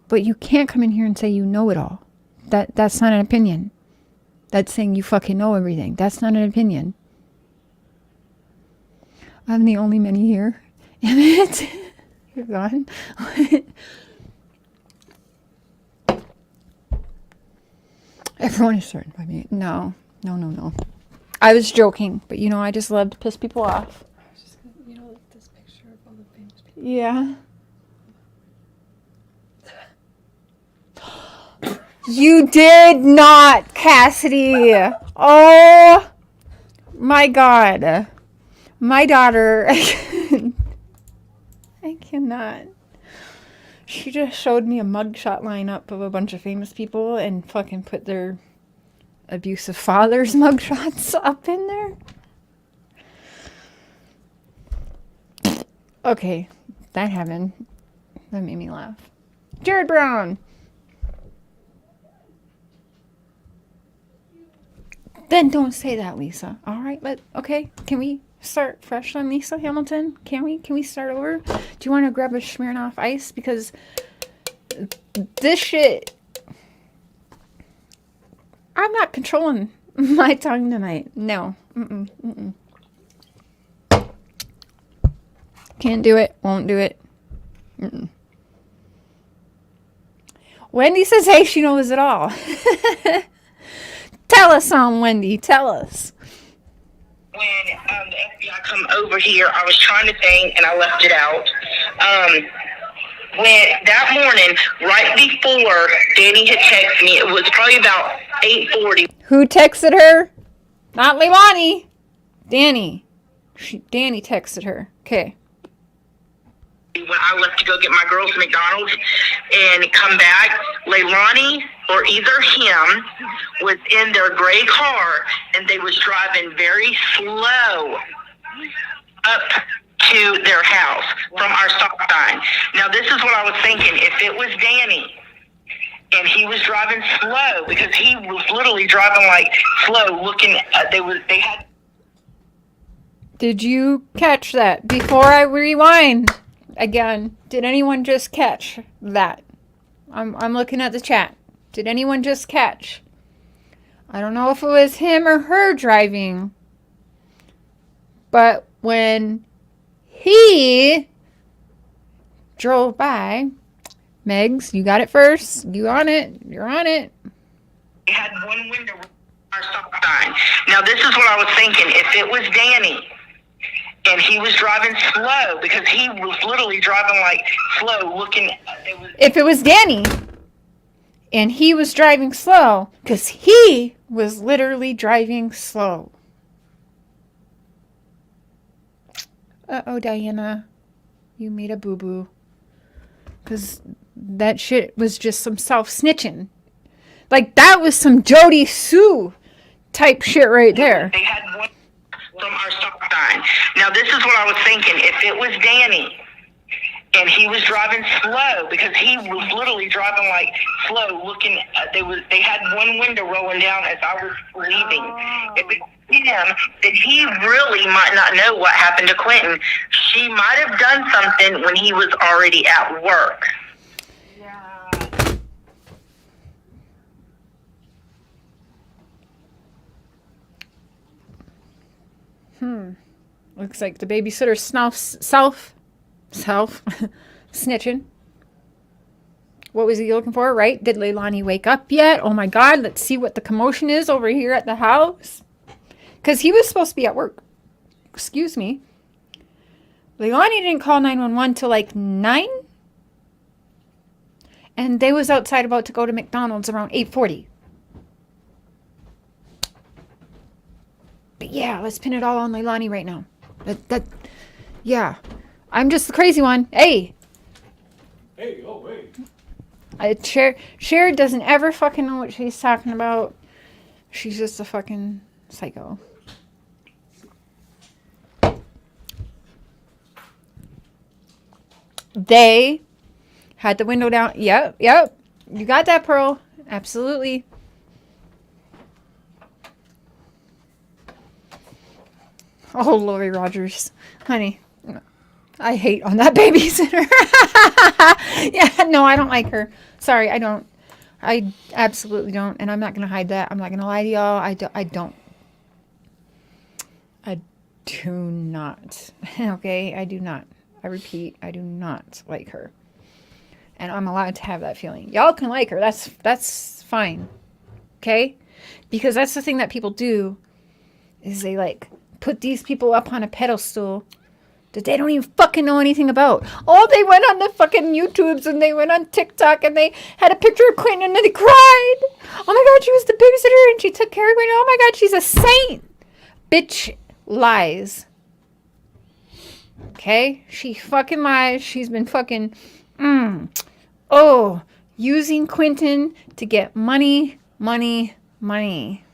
but you can't come in here and say you know it all. That's not an opinion. That's saying you fucking know everything. That's not an opinion. I'm the only many here. Damn it. You're gone. Everyone is certain by me. No. I was joking, but you know, I just love to piss people off. I was just gonna, like this picture of all the famous people. Yeah. You did not, Cassidy. Oh my God. My daughter. I cannot. She just showed me a mugshot lineup of a bunch of famous people and fucking put their abusive father's mugshots up in there. Okay, that happened. That made me laugh. Jared Brown. Then don't say that, Lisa. All right, okay. Can we start fresh on Lisa Hamilton? Can we start over? Do you want to grab a Smirnoff Ice? Because this shit, I'm not controlling my tongue tonight. No. Can't do it. Won't do it. Wendy says, hey, she knows it all. Tell us on, Wendy. Tell us. When the FBI come over here, I was trying to think, and I left it out. When that morning, right before Danny had texted me, it was probably about 8:40. Who texted her? Not Leilani. Danny. Danny texted her. Okay. When I left to go get my girls McDonald's and come back, Leilani or either him was in their gray car, and they was driving very slow up to their house from our stop sign. Now, this is what I was thinking. If it was Danny and he was driving slow, because he was literally driving like slow, looking, they had. Did you catch that? Before I rewind again, did anyone just catch that? I'm looking at the chat. Did anyone just catch? I don't know if it was him or her driving, but when he drove by, Megs, you got it first. You on it. You're on it. They had one window with our stop sign. Now, this is what I was thinking. If it was Danny and he was driving slow, because he was literally driving like slow, looking. If it was Danny and he was driving slow, because he was literally driving slow. Uh-oh, Diana. You made a boo-boo. Because that shit was just some self-snitching. Like, that was some Jody Sue type shit right there. They had one from our stop sign. Now, this is what I was thinking. If it was Danny and he was driving slow, because he was literally driving like slow, looking, they had one window rolling down as I was leaving. If it was him, then he really might not know what happened to Quentin. She might have done something when he was already at work. Looks like the babysitter's self snitching. What was he looking for, right? Did Leilani wake up yet? Oh my God, let's see what the commotion is over here at the house. Because he was supposed to be at work. Excuse me. Leilani didn't call 911 till like 9. And they was outside about to go to McDonald's around 8:40. But yeah, let's pin it all on Leilani right now. Yeah. I'm just the crazy one. Hey. Hey, oh, hey. Cher doesn't ever fucking know what she's talking about. She's just a fucking psycho. They had the window down. Yep. You got that, Pearl. Absolutely. Oh, Lori Rogers. Honey, I hate on that babysitter. Yeah, no, I don't like her. Sorry, I don't. I absolutely don't. And I'm not going to hide that. I'm not going to lie to y'all. I don't. I do not. Okay? I do not. I repeat, I do not like her. And I'm allowed to have that feeling. Y'all can like her. That's fine. Okay? Because that's the thing that people do is they like put these people up on a pedestal that they don't even fucking know anything about. Oh, they went on the fucking YouTubes and they went on TikTok and they had a picture of Quentin and they cried. Oh my God, she was the babysitter and she took care of Quentin. Oh my God, she's a saint. Bitch lies. Okay? She fucking lies. She's been fucking Oh, using Quentin to get money, money, money.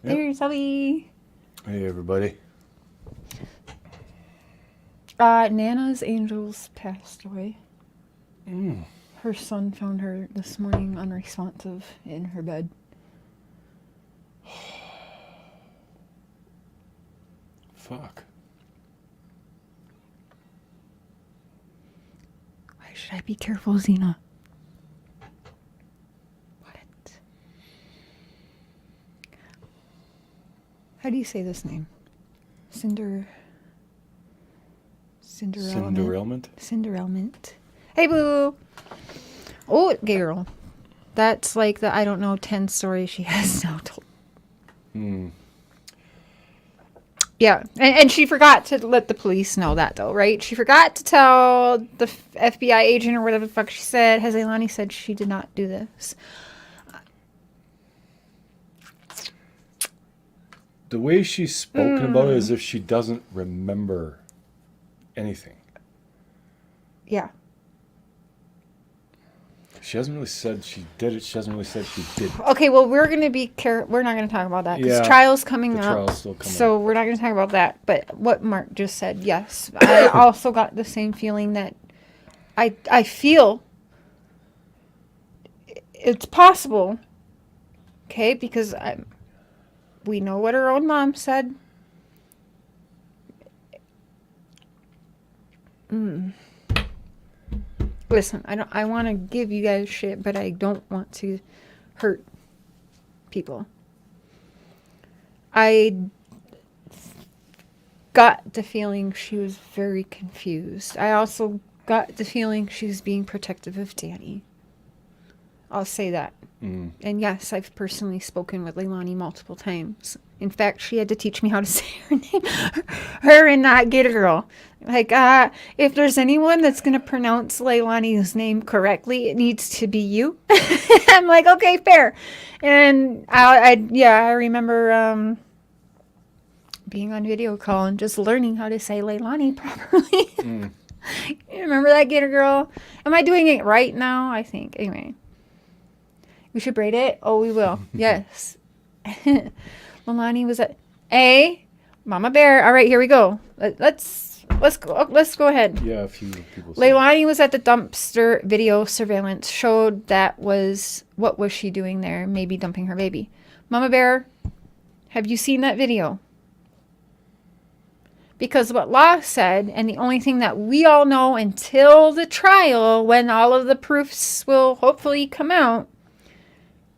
There's Abby. Hey, everybody. Nana's angels passed away. Her son found her this morning unresponsive in her bed. Fuck. Why should I be careful, Xena? What? How do you say this name? Cinderellment? Cinderellment. Hey, boo! Oh, girl. That's like the, I don't know, 10 stories she has now told. Yeah, and she forgot to let the police know that, though, right? She forgot to tell the FBI agent or whatever the fuck she said. Has Leilani said she did not do this? The way she's spoken about it is as if she doesn't remember anything. Yeah. She hasn't really said she did it. She hasn't really said she did it. Okay, well, we're going to be careful. We're not going to talk about that because Yeah, trial's coming the up. trial's still coming so up. we're not going to talk about that. But what Mark just said, yes. I also got the same feeling that I feel it's possible, okay, because we know what her own mom said. Listen, I want to give you guys shit, but I don't want to hurt people. I got the feeling she was very confused. I also got the feeling she was being protective of Danny. I'll say that. And yes, I've personally spoken with Leilani multiple times. In fact, she had to teach me how to say her name. Her and not Get a Girl. Like, if there's anyone that's going to pronounce Leilani's name correctly, it needs to be you. I'm like, okay, fair. And I remember being on video call and just learning how to say Leilani properly. You remember that, Get a Girl? Am I doing it right now? I think. Anyway. We should braid it? Oh, we will. Yes. Leilani was at Mama Bear. All right, here we go. Let's go ahead. Yeah, a few people. Leilani was at the dumpster. Video surveillance showed that was what was she doing there? Maybe dumping her baby. Mama Bear, have you seen that video? Because what Law said, and the only thing that we all know until the trial, when all of the proofs will hopefully come out,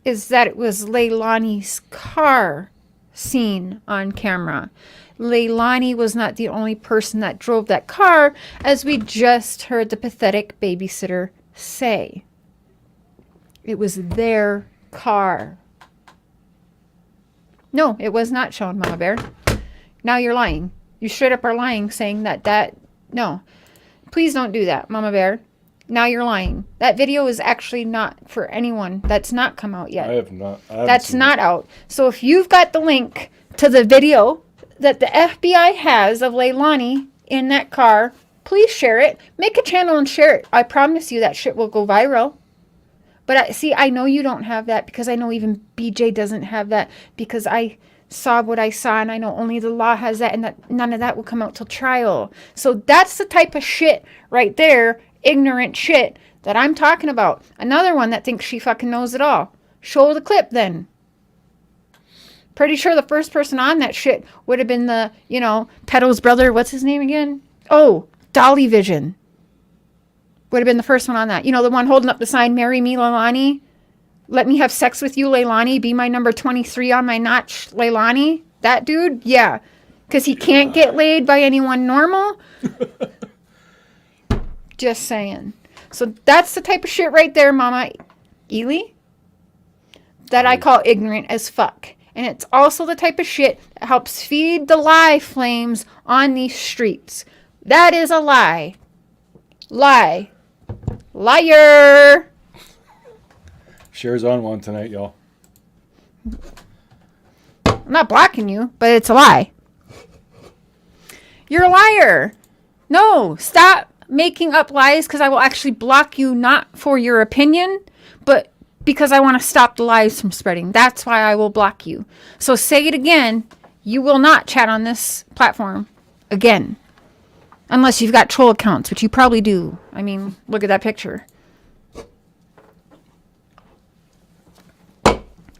is that it was Leilani's car seen on camera. Leilani was not the only person that drove that car, as we just heard the pathetic babysitter say. It was their car. No, it was not shown, Mama Bear. Now you're lying. You straight up are lying, saying that no. Please don't do that, Mama Bear. Now you're lying. That video is actually not for anyone. That's not come out yet. I have not. That's not out. So if you've got the link to the video that the FBI has of Leilani in that car, please share it. Make a channel and share it. I promise you that shit will go viral. But I know you don't have that because I know even BJ doesn't have that because I saw what I saw and I know only the Law has that and that none of that will come out till trial. So that's the type of shit right there. Ignorant shit that I'm talking about. Another one that thinks she fucking knows it all. Show the clip then. Pretty sure the first person on that shit would have been the, Peto's brother. What's his name again? Oh, Dolly Vision. Would have been the first one on that. The one holding up the sign, Marry Me, Leilani. Let me have sex with you, Leilani. Be my number 23 on my notch, Leilani. That dude? Yeah. Because he can't get laid by anyone normal. Just saying. So that's the type of shit right there, Mama Ely, that I call ignorant as fuck. And it's also the type of shit that helps feed the lie flames on these streets. That is a lie. Lie. Liar. Shares on one tonight, y'all. I'm not blocking you, but it's a lie. You're a liar. No, stop making up lies, because I will actually block you, not for your opinion, but because I want to stop the lies from spreading. That's why I will block you. So say it again. You will not chat on this platform again. Unless you've got troll accounts, which you probably do. I mean, look at that picture.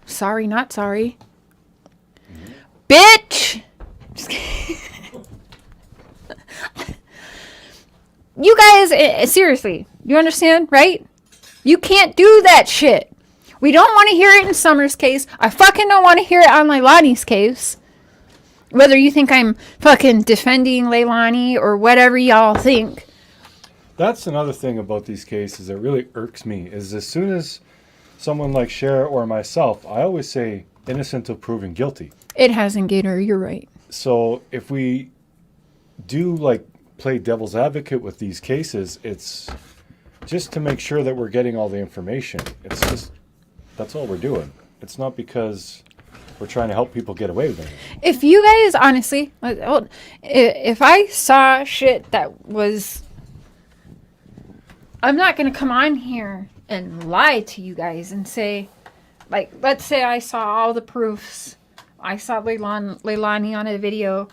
Sorry, not sorry. Bitch! Just kidding. You guys, seriously, you understand, right? You can't do that shit. We don't want to hear it in Summer's case. I fucking don't want to hear it on Leilani's case. Whether you think I'm fucking defending Leilani or whatever y'all think. That's another thing about these cases that really irks me, is as soon as someone like Cher or myself, I always say innocent till proven guilty. It hasn't, Gator. You're right. So if we do like play devil's advocate with these cases, it's just to make sure that we're getting all the information. It's just, that's all we're doing. It's not because we're trying to help people get away with it. If you guys, honestly, if I saw shit that was... I'm not going to come on here and lie to you guys and say, like, let's say I saw all the proofs. I saw Leilani on a video.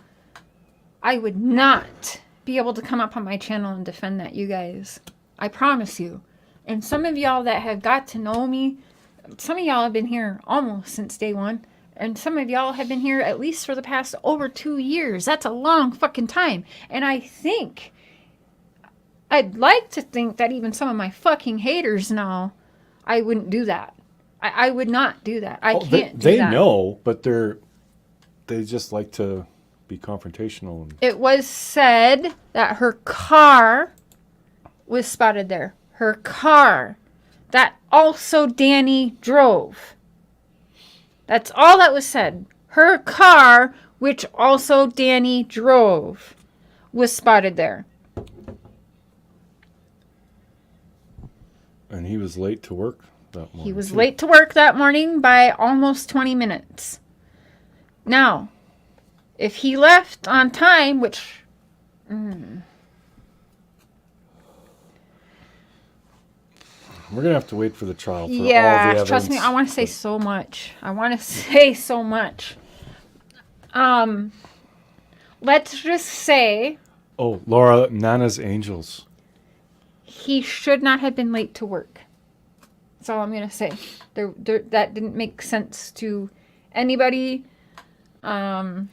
I would not be able to come up on my channel and defend that, you guys. I promise you. And some of y'all that have got to know me, some of y'all have been here almost since day one. And some of y'all have been here at least for the past over 2 years. That's a long fucking time. And I think, I'd like to think that even some of my fucking haters know I wouldn't do that. I would not do that. I can't do that. They know, but they just like to be confrontational. It was said that her car was spotted there. Her car. That also Danny drove. That's all that was said. Her car, which also Danny drove, was spotted there. And he was late to work that morning. He was late to work that morning by almost 20 minutes. Now, if he left on time, which... We're going to have to wait for the trial for all the yeah, evidence. trust me, I want to say so much. I want to say so much. Let's just say... Oh, Laura, Nana's Angels. He should not have been late to work. That's all I'm going to say. That didn't make sense to anybody. There's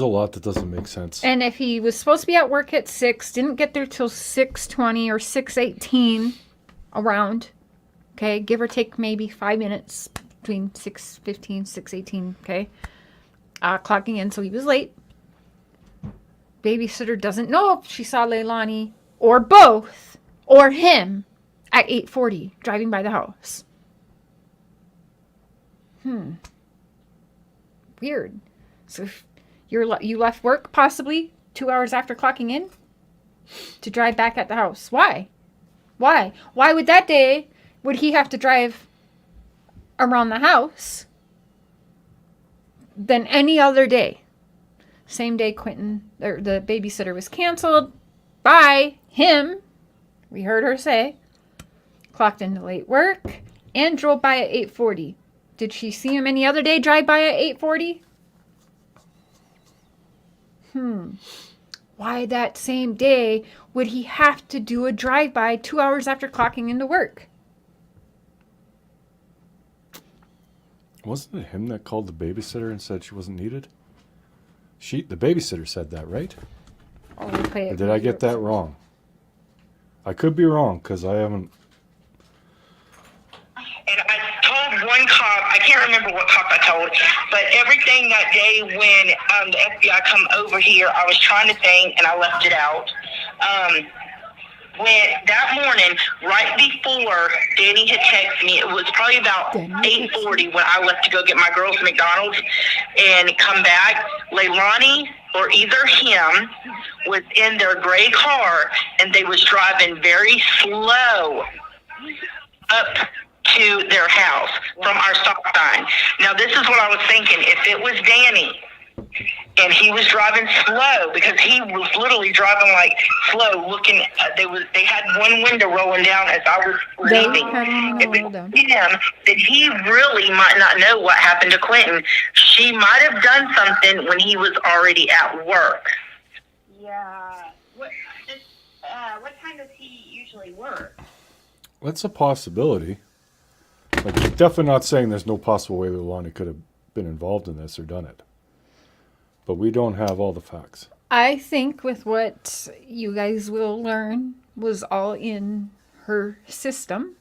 a lot that doesn't make sense. And if he was supposed to be at work at 6, didn't get there till 6:20 or 6:18 around. Okay, give or take maybe 5 minutes between 6:15, 6:18, okay? Clocking in, so he was late. Babysitter doesn't know if she saw Leilani or both or him at 8:40 driving by the house. Weird. So if you left work possibly 2 hours after clocking in to drive back at the house. Why? Why would that day would he have to drive around the house than any other day? Same day Quentin, or the babysitter, was canceled by him. We heard her say. Clocked into late work and drove by at 8:40. Did she see him any other day drive by at 8:40? Why that same day would he have to do a drive-by 2 hours after clocking into work? Wasn't it him that called the babysitter and said she wasn't needed? The babysitter said that, right? Or did I get that wrong? I could be wrong, because I haven't... And I told one cop, I can't remember what cop I told, but everything that day when the FBI come over here, I was trying to think and I left it out. When that morning, right before Danny had texted me, it was probably about 8:40 when I left to go get my girls to McDonald's and come back. Leilani or either him was in their gray car and they was driving very slow up to their house from our stop sign. Now, this is what I was thinking. If it was Danny and he was driving slow, because he was literally driving like slow, looking, they had one window rolling down as I was leaving. If it was him, then he really might not know what happened to Quentin. She might have done something when he was already at work. Yeah. What time does he usually work? That's a possibility. Like, definitely not saying there's no possible way that Lonnie could have been involved in this or done it. But we don't have all the facts. I think with what you guys will learn was all in her system.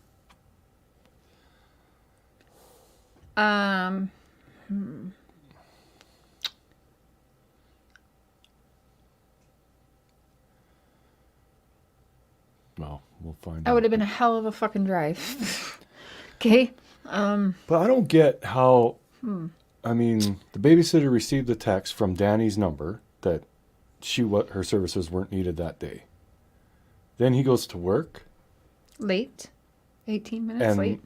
Well, we'll find That out. would have been a hell of a fucking drive. Okay. But I don't get how. I mean, the babysitter received a text from Danny's number that her services weren't needed that day. Then he goes to work. Late. 18 minutes late.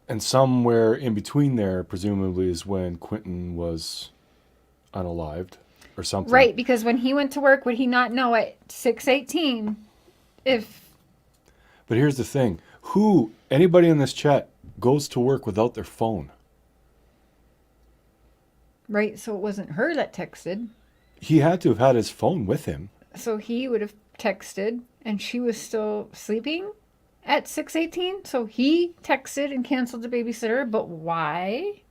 And somewhere in between there, presumably, is when Quentin was unalived or something. Right, because when he went to work, would he not know at 6:18 if... But here's the thing. Anybody in this chat goes to work without their phone? Right, so it wasn't her that texted. He had to have had his phone with him. So he would have texted, and she was still sleeping at 6:18. So he texted and canceled the babysitter, but why?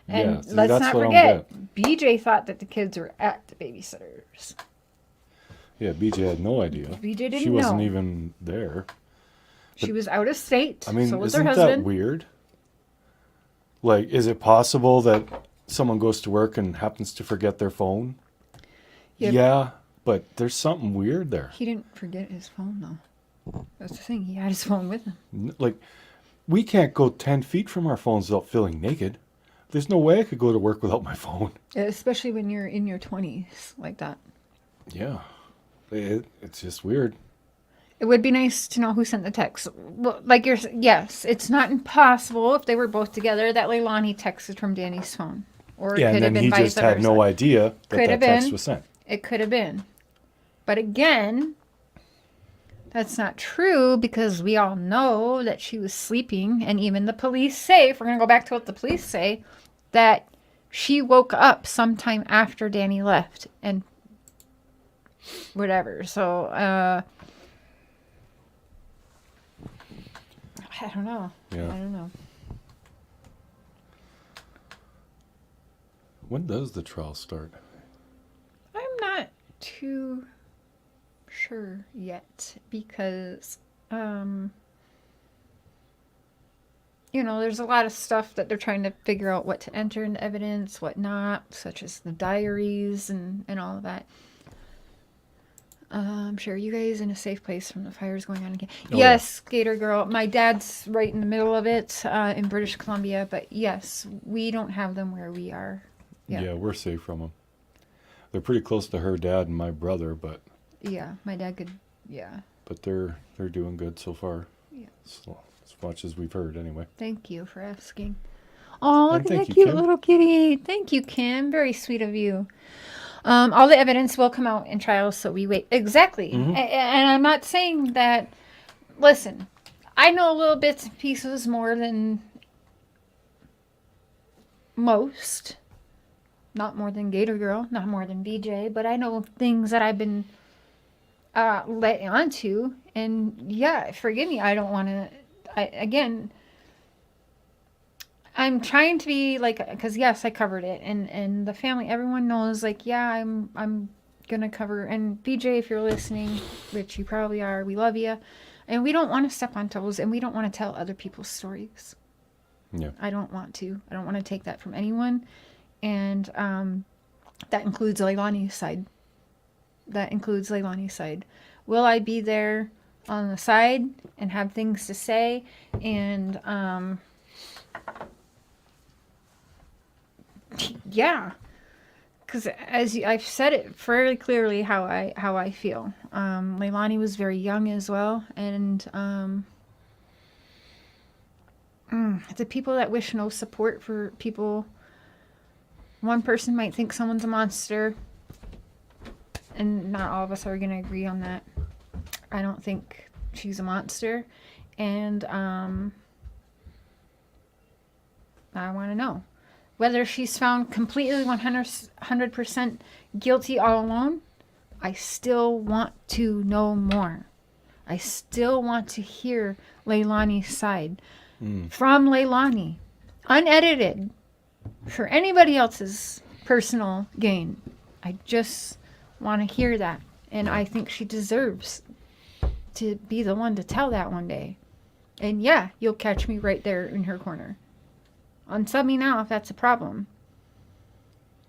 And Yeah, see, let's that's not what I forget, don't BJ thought that the kids were at the babysitter's. Yeah, BJ had no idea. BJ didn't She wasn't know. even there. She was out of state. I mean, so was her isn't husband. that weird? Like, is it possible that someone goes to work and happens to forget their phone? Yep. Yeah, but there's something weird there. He didn't forget his phone, though. That's the thing. He had his phone with him. Like, we can't go 10 feet from our phones without feeling naked. There's no way I could go to work without my phone. Especially when you're in your 20s like that. Yeah. It's just weird. It would be nice to know who sent the text. Well, like yes, it's not impossible if they were both together that Leilani texted from Danny's phone. Or it Yeah, could and have then been he vice just had versa. no idea that Could that have text been. was sent. It could have been. But again, that's not true because we all know that she was sleeping. And even the police say, if we're going to go back to what the police say, that she woke up sometime after Danny left and whatever. So, I don't know. Yeah. I don't know. When does the trial start? I'm not too sure yet because, there's a lot of stuff that they're trying to figure out what to enter into evidence, what not, such as the diaries and all of that. I'm sure you guys in a safe place from the fires going on again. Oh, Yes, Gator Girl. My dad's right in the middle of it in British Columbia, but yes, we don't have them where we are. Yeah, we're safe from them. They're pretty close to her dad and my brother, but Yeah, my dad could, yeah. but they're doing good so far. Yeah. So, as much as we've heard, anyway. Thank you for asking. Oh, look And at thank that you, cute Kim. little kitty. Thank you, Kim. Very sweet of you. All the evidence will come out in trials, so we wait. Exactly. Mm-hmm. And I'm not saying that... Listen, I know little bits and pieces more than most. Not more than Gator Girl, not more than BJ, but I know things that I've been let onto. And yeah, forgive me, I don't want to... Again... I'm trying to be like, because yes, I covered it, and the family, everyone knows, like, yeah, I'm gonna cover. And BJ, if you're listening, which you probably are, we love you, and we don't want to step on toes, and we don't want to tell other people's stories. Yeah. I don't want to. I don't want to take that from anyone, and that includes Leilani's side. That includes Leilani's side. Will I be there on the side and have things to say? And yeah, because I've said it fairly clearly how I feel. Leilani was very young as well, and the people that wish no support for people. One person might think someone's a monster, and not all of us are going to agree on that. I don't think she's a monster, and I want to know whether she's found completely 100% guilty all alone. I still want to know more. I still want to hear Leilani's side from Leilani, unedited, for anybody else's personal gain. I just want to hear that. And I think she deserves to be the one to tell that one day. And yeah, you'll catch me right there in her corner. Unsub me now if that's a problem.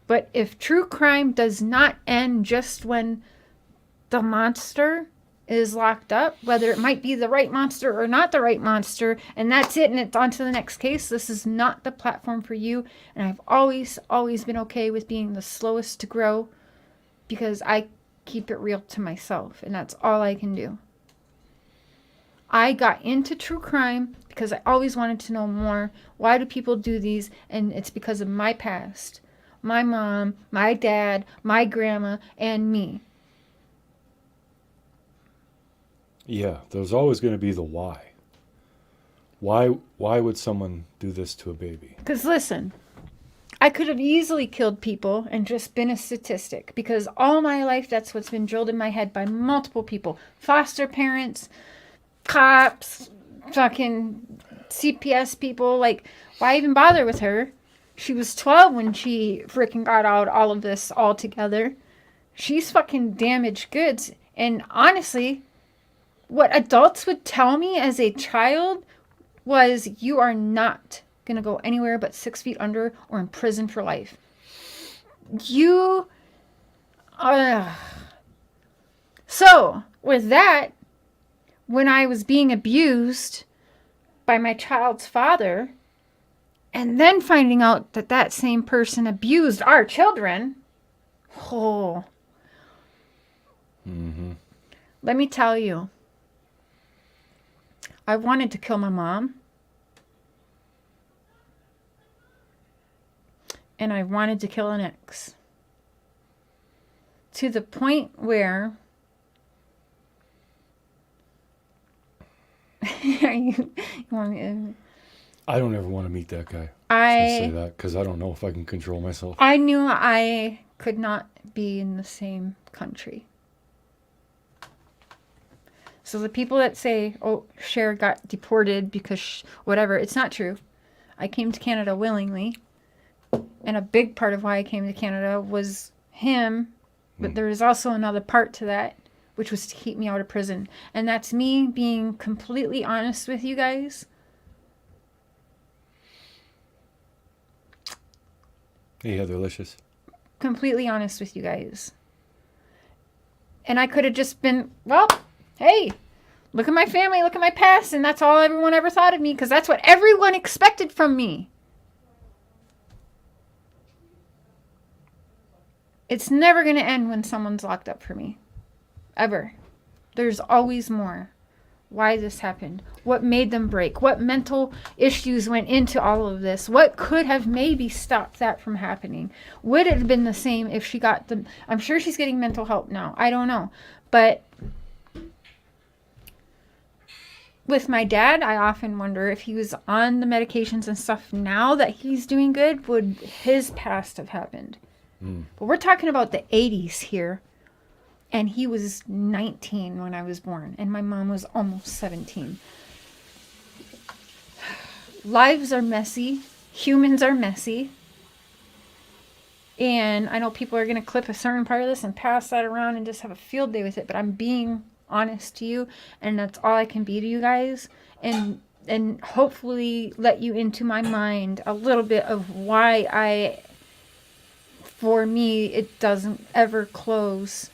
But if true crime does not end just when the monster is locked up, whether it might be the right monster or not the right monster, and that's it and it's on to the next case, this is not the platform for you. And I've always been okay with being the slowest to grow, because I keep it real to myself, and that's all I can do. I got into true crime because I always wanted to know more. Why do people do these? And it's because of my past. My mom, my dad, my grandma, and me. Yeah, there's always going to be the why. Why would someone do this to a baby? Because listen, I could have easily killed people and just been a statistic, because all my life that's what's been drilled in my head by multiple people. Foster parents, cops, fucking CPS people. Like, why even bother with her? She was 12 when she freaking got out all of this all together. She's fucking damaged goods. And honestly, what adults would tell me as a child was, you are not going to go anywhere but 6 feet under or in prison for life. So, with that, when I was being abused by my child's father, and then finding out that that same person abused our children, let me tell you, I wanted to kill my mom. And I wanted to kill an ex. To the point where you want me to... I don't ever want to meet that guy. I say that because I don't know if I can control myself. I knew I could not be in the same country. So the people that say, oh, Cher got deported because whatever, it's not true. I came to Canada willingly. And a big part of why I came to Canada was him. But there was also another part to that, which was to keep me out of prison. And that's me being completely honest with you guys. Yeah, delicious. Completely honest with you guys. And I could have just been, well, hey, look at my family, look at my past, and that's all everyone ever thought of me, because that's what everyone expected from me. It's never going to end when someone's locked up for me. Ever. There's always more. Why this happened. What made them break. What mental issues went into all of this. What could have maybe stopped that from happening. Would it have been the same if she got the... I'm sure she's getting mental help now. I don't know. But with my dad, I often wonder if he was on the medications and stuff now that he's doing good, would his past have happened? But we're talking about the 80s here. And he was 19 when I was born. And my mom was almost 17. Lives are messy. Humans are messy. And I know people are going to clip a certain part of this and pass that around and just have a field day with it. But I'm being honest to you. And that's all I can be to you guys. And hopefully let you into my mind a little bit of why for me, it doesn't ever close.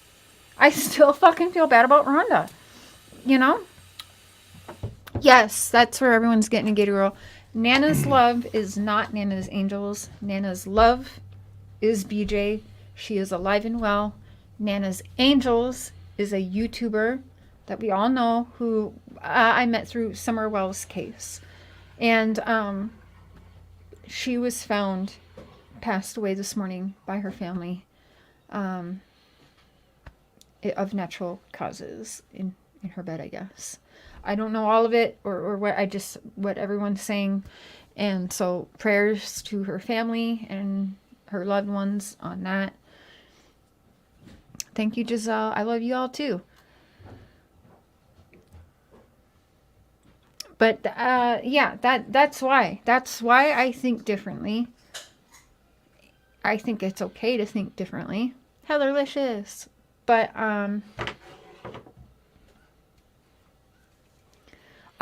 I still fucking feel bad about Rhonda. You know? Yes, that's where everyone's getting a Gator Girl. Nana's love is not Nana's angels. Nana's love is BJ. She is alive and well. Nana's angels is a YouTuber that we all know who I met through Summer Wells' case. And she was found passed away this morning by her family of natural causes in her bed, I guess. I don't know all of it or what everyone's saying. And so prayers to her family and her loved ones on that. Thank you, Giselle. I love you all too. But yeah, that's why. That's why I think differently. I think it's okay to think differently. Heatherlicious. But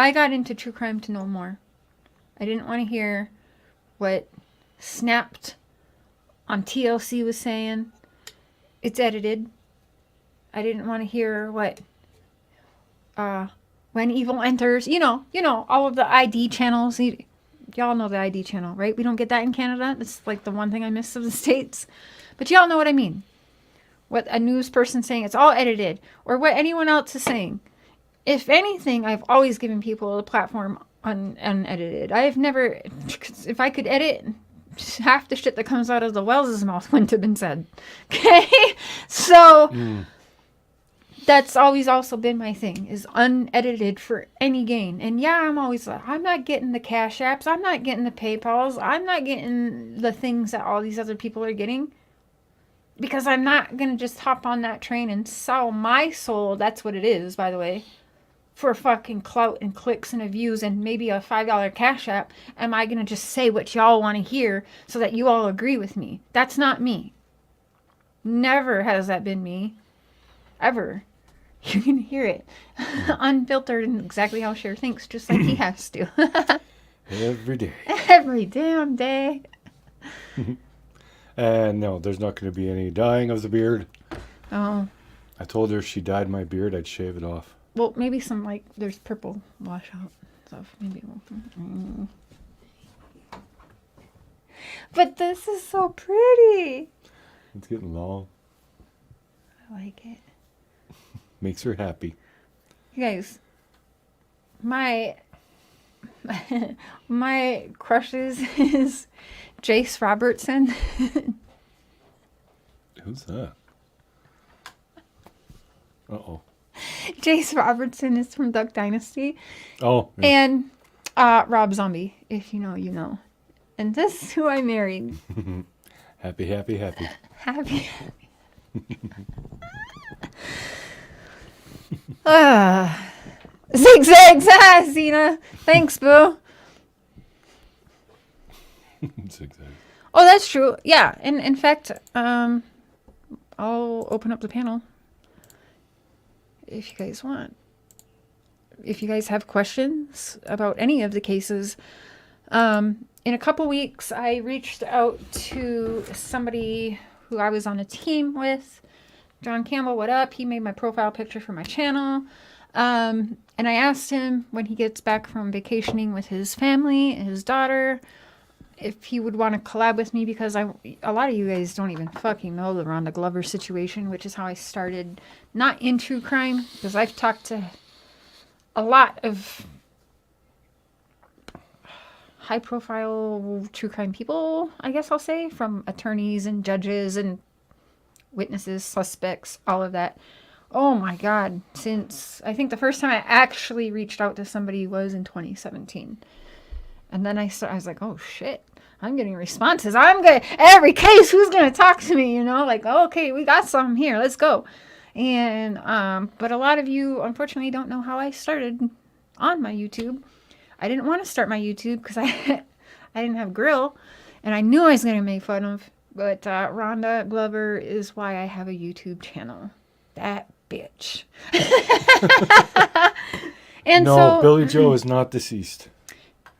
I got into true crime to know more. I didn't want to hear what Snapped on TLC was saying. It's edited. I didn't want to hear what When Evil Enters. You know, all of the ID channels. Y'all know the ID channel, right? We don't get that in Canada. It's like the one thing I miss of the States. But y'all know what I mean. What a news person saying, it's all edited. Or what anyone else is saying. If anything, I've always given people a platform unedited. I've never, if I could edit, half the shit that comes out of the Wells' mouth wouldn't have been said. Okay? So, that's always also been my thing, is unedited for any gain. And yeah, I'm always like, I'm not getting the Cash Apps. I'm not getting the PayPals. I'm not getting the things that all these other people are getting. Because I'm not going to just hop on that train and sell my soul. That's what it is, by the way. For fucking clout and clicks and views and maybe a $5 Cash App. Am I going to just say what y'all want to hear so that you all agree with me? That's not me. Never has that been me. Ever. You can hear it. Unfiltered and exactly how Cher thinks, just like he has to. Every day. Every damn day. And no, there's not going to be any dyeing of the beard. Oh. I told her if she dyed my beard, I'd shave it off. Well, maybe some, like, there's purple washout stuff. Maybe we'll... But this is so pretty. It's getting long. I like it. Makes her happy. You guys, my crushes is Jace Robertson. Who's that? Uh-oh. Jace Robertson is from Duck Dynasty. Oh. Yeah. And Rob Zombie, if you know, you know. And this is who I married. Happy, happy, happy. Happy. Zigzag Zena. Thanks, boo. Zigzag. Oh, that's true. Yeah. And in fact, I'll open up the panel if you guys want. If you guys have questions about any of the cases. In a couple weeks, I reached out to somebody who I was on a team with. John Campbell, what up? He made my profile picture for my channel. And I asked him when he gets back from vacationing with his family, his daughter, if he would want to collab with me, because a lot of you guys don't even fucking know the Rhonda Glover situation, which is how I started, not in true crime, because I've talked to a lot of high-profile true crime people, I guess I'll say, from attorneys and judges and witnesses, suspects, all of that. Oh my God. Since I think the first time I actually reached out to somebody was in 2017. And then I was like, oh shit, I'm getting responses. Every case, who's going to talk to me? You know, like, oh, okay, we got some here. Let's go. And, but a lot of you unfortunately don't know how I started on my YouTube. I didn't want to start my YouTube because I didn't have grill and I knew I was going to make fun of. But Rhonda Glover is why I have a YouTube channel. That bitch. And no, so, Billy Joe is not deceased.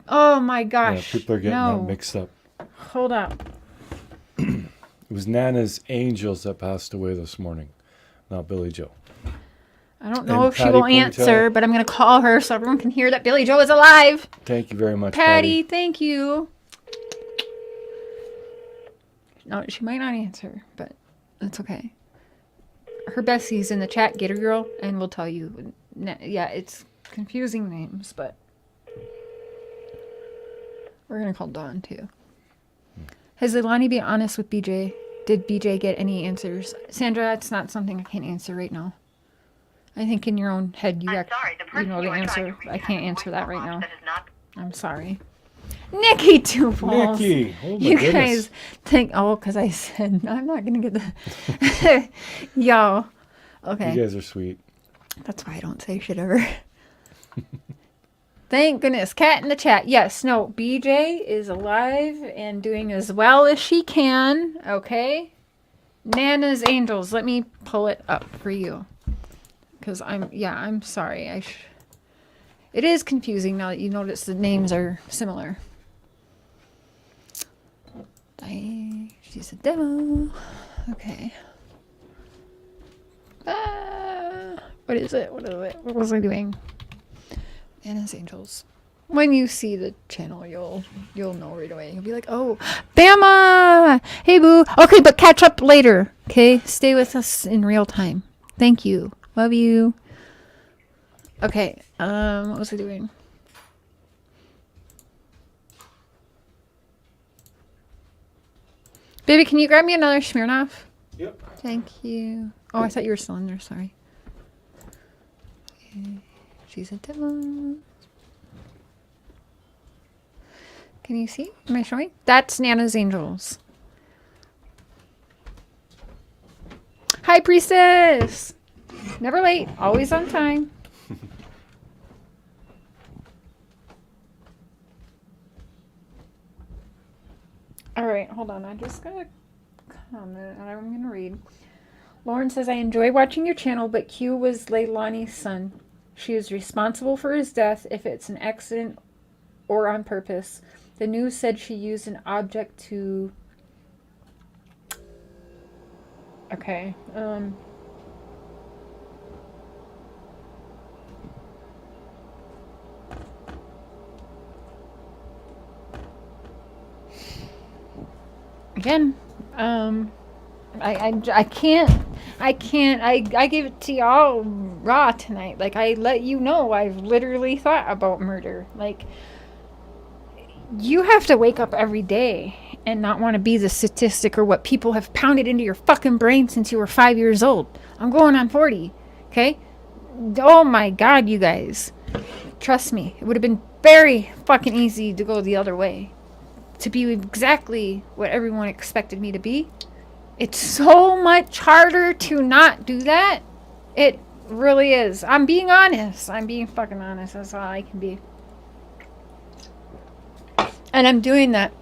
Oh my gosh. Yeah, people are getting that mixed up. Hold up. It was Nana's Angels that passed away this morning, not Billy Joe. I don't know And if she Patty will Ponytail. answer, but I'm going to call her so everyone can hear that Billy Joe is alive. Thank you very much, Patty, thank you. No, she might not answer, but that's okay. Her bestie's in the chat, get her girl, and we'll tell you. Yeah, it's confusing names, but We're gonna call Dawn too. Has Leilani been honest with BJ? Did BJ get any answers? Sandra, that's not something I can answer right now. I think in your own head you I'm sorry, the person know the you are trying answer. to reach I can't has a answer that voicemail right box now. that is not- I'm sorry. Nikki Two Balls. Nikki, oh my You goodness. guys think, because I said I'm not gonna get the yo. Okay. You guys are sweet. That's why I don't say shit ever. Thank goodness. Cat in the chat. Yes, no, BJ is alive and doing as well as she can. Okay. Nana's Angels. Let me pull it up for you. Because I'm sorry. It is confusing now that you notice the names are similar. She's a demo. Okay. What is it? What was I doing? Anna's Angels. When you see the channel, you'll know right away. You'll be like, oh, Bama! Hey, boo. Okay, but catch up later. Okay? Stay with us in real time. Thank you. Love you. Okay. What was I doing? Baby, can you grab me another Smirnoff? Yep. Thank you. Oh, I thought you were still in there. Sorry. Okay. She's a demo. Can you see? Am I showing? That's Nana's Angels. Hi, Priestess! Never late. Always on time. Alright, hold on. I just got a comment and I'm going to read. Lauren says, I enjoy watching your channel, but Q was Leilani's son. She is responsible for his death if it's an accident or on purpose. The news said she used an object to... Okay. Again, I can't, I gave it to y'all raw tonight. Like, I let you know I've literally thought about murder. Like, you have to wake up every day and not want to be the statistic or what people have pounded into your fucking brain since you were 5 years old. I'm going on 40, okay? Oh my God, you guys. Trust me, it would have been very fucking easy to go the other way. To be exactly what everyone expected me to be. It's so much harder to not do that. It really is. I'm being honest. I'm being fucking honest. That's all I can be. And I'm doing that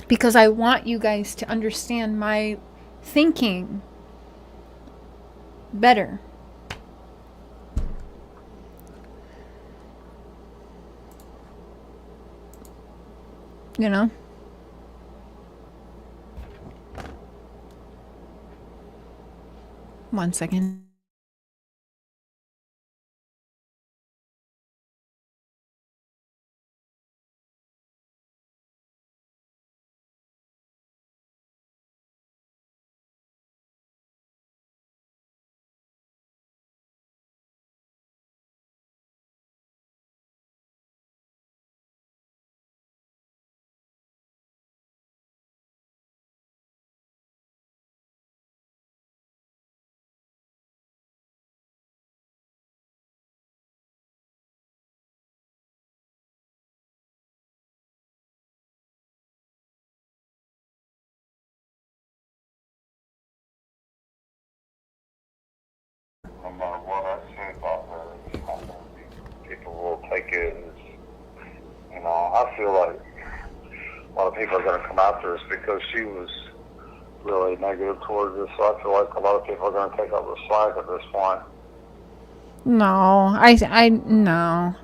because I want you guys to understand my thinking better. You know? One second. No matter what I say about her, people will take it as, I feel like a lot of people are going to come after us because she was really negative towards us, so I feel like a lot of people are going to take up the slack at this point. No, no.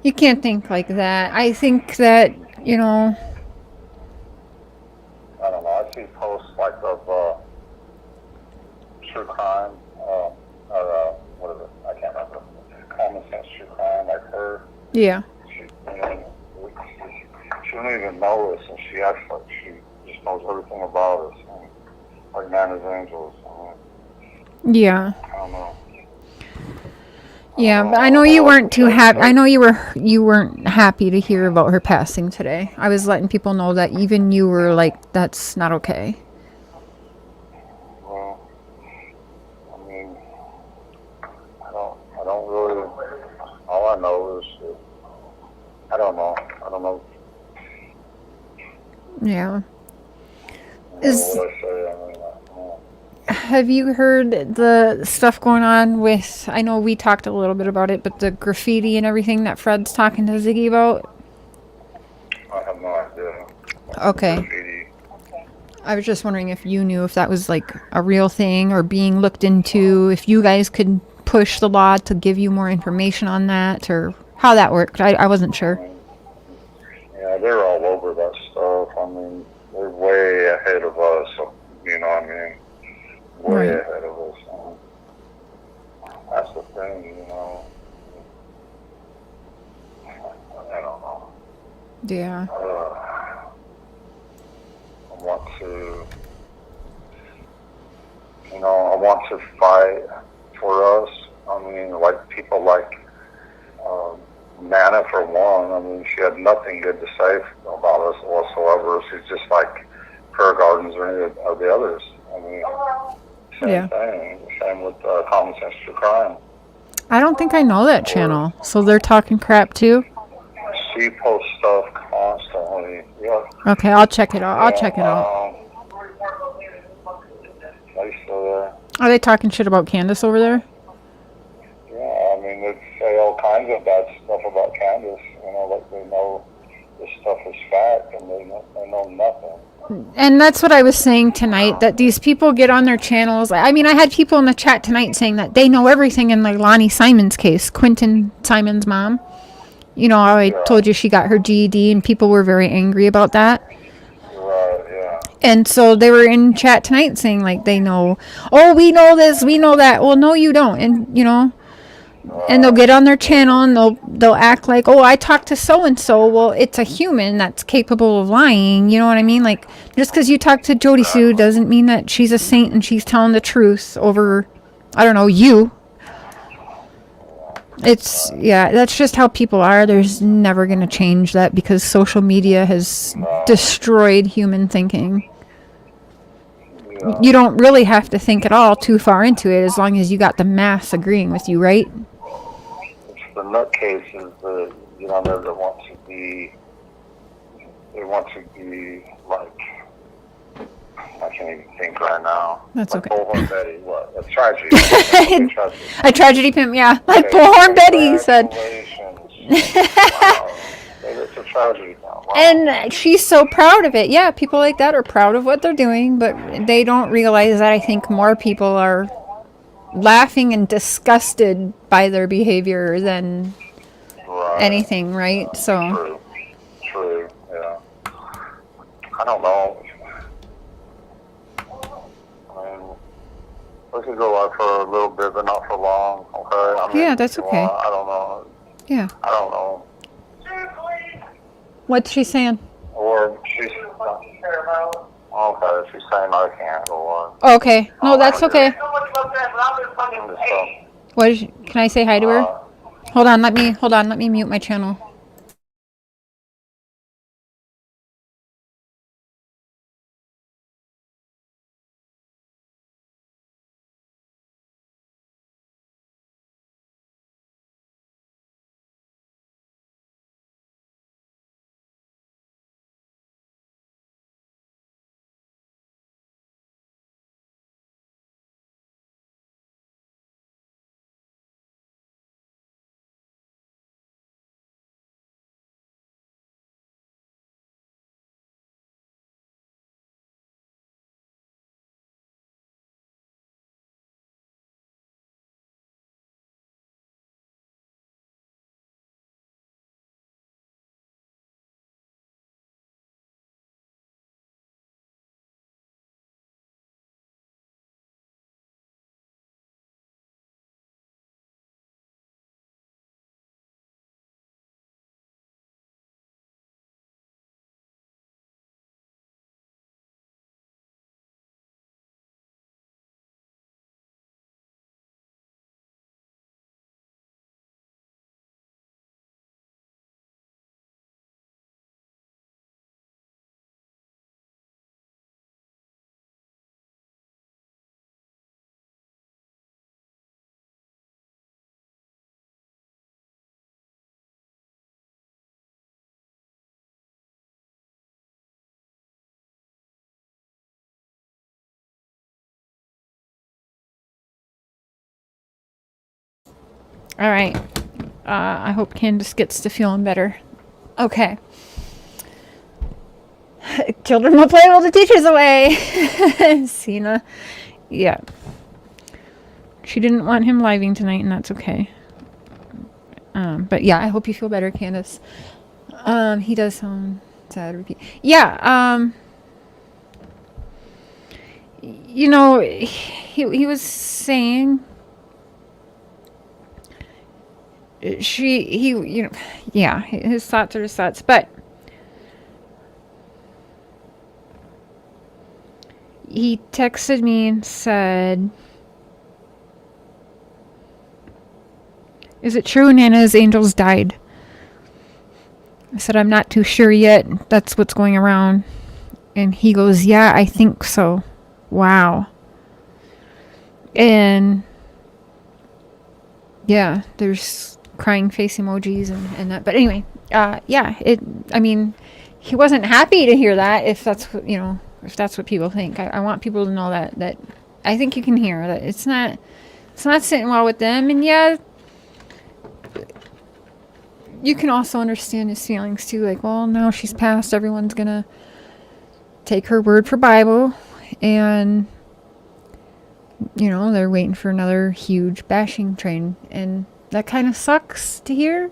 You can't think like that. I think that, I don't know, I see posts like of true crime, what is it? I can't remember. Common sense true crime, like her. yeah. She don't even know us, and she acts like she just knows everything about us. And, like Nana's Angels. Yeah. I don't know. Yeah, but I know you weren't too happy. I know you weren't happy to hear about her passing today. I was letting people know that even you were like, that's not okay. Well, I mean, I don't really. All I know is that I don't know. I don't know. Yeah. I don't know what I say. I mean, I don't know. Have you heard the stuff going on with, I know we talked a little bit about it, but the graffiti and everything that Fred's talking to Ziggy about? I have no idea. Okay. Graffiti. I was just wondering if you knew if that was like a real thing or being looked into, if you guys could push the law to give you more information on that or how that worked. I wasn't sure. Yeah, they're all over that stuff. I mean, they're way ahead of us. You know what I mean? Way Right. ahead of us. That's the thing, you know. I don't know. Yeah. I want to, you know, I want to fight for us. I mean, like people like Nana, for one. I mean, she had nothing good to say about us whatsoever. She's just like Prayer Gardens or any of the others. I mean, same thing. Same with Common Sense True Crime. I don't think I know that channel. So they're talking crap too? She posts stuff constantly. Yeah. Okay, I'll check it out. I'll check it out. Are you still there? Are they talking shit about Candace over there? Yeah, I mean, they say all kinds of bad stuff about Candace. You know, like they know this stuff is fact and they know nothing. And that's what I was saying tonight, that these people get on their channels. I mean, I had people in the chat tonight saying that they know everything in like Lonnie Simon's case, Quentin Simon's mom. You know, I told you she got her GED and people were very angry about that. Right, yeah. And so they were in chat tonight saying like they know, oh, we know this, we know that. Well, no, you don't. And, you know, and they'll get on their channel and they'll act like, oh, I talked to so and so. Well, it's a human that's capable of lying. You know what I mean? Like, just because you talk to Jody Sue doesn't mean that she's a saint and she's telling the truth over, I don't know, you. It's, yeah, that's just how people are. There's never going to change that because social media has destroyed human thinking. You don't really have to think at all too far into it as long as you got the mass agreeing with you, right? It's the nutcases that, you know, that want to be, they want to be like, I can't even think right now. That's like okay. Bullhorn Betty, what? A tragedy. A tragedy. A tragedy pimp, yeah. Like Bullhorn Betty, he said. Wow. It's a tragedy now. Wow. And she's so proud of it. Yeah, people like that are proud of what they're doing, but they don't realize that I think more people are laughing and disgusted by their behavior than anything, right? So True, yeah. I don't know. I mean, we could go out for a little bit, but not for long, okay? I mean, yeah, that's okay. I don't know. Yeah. I don't know. What's she saying? Or she's... Okay, she's saying I can't go on. Okay. No, that's okay. What is can I say hi to her? Hold on, let me mute my channel. All right. I hope Candace gets to feeling better. Okay. Children will play while the teacher's away. Cena. Yeah. She didn't want him living tonight, and that's okay. But yeah, I hope you feel better, Candace. He does sound sad. Repeat. Yeah. You know, he was saying yeah, his thoughts are his thoughts, but he texted me and said, "Is it true Nana's angels died?" I said, "I'm not too sure yet. That's what's going around." And he goes, "Yeah, I think so." Wow. And yeah, there's crying face emojis and that. But anyway, yeah, I mean, he wasn't happy to hear that, if that's what, if that's what people think. I want people to know that I think you can hear that it's not sitting well with them. And yeah, you can also understand his feelings too. Like, well, now she's passed, everyone's gonna take her word for Bible, and they're waiting for another huge bashing train, and that kind of sucks to hear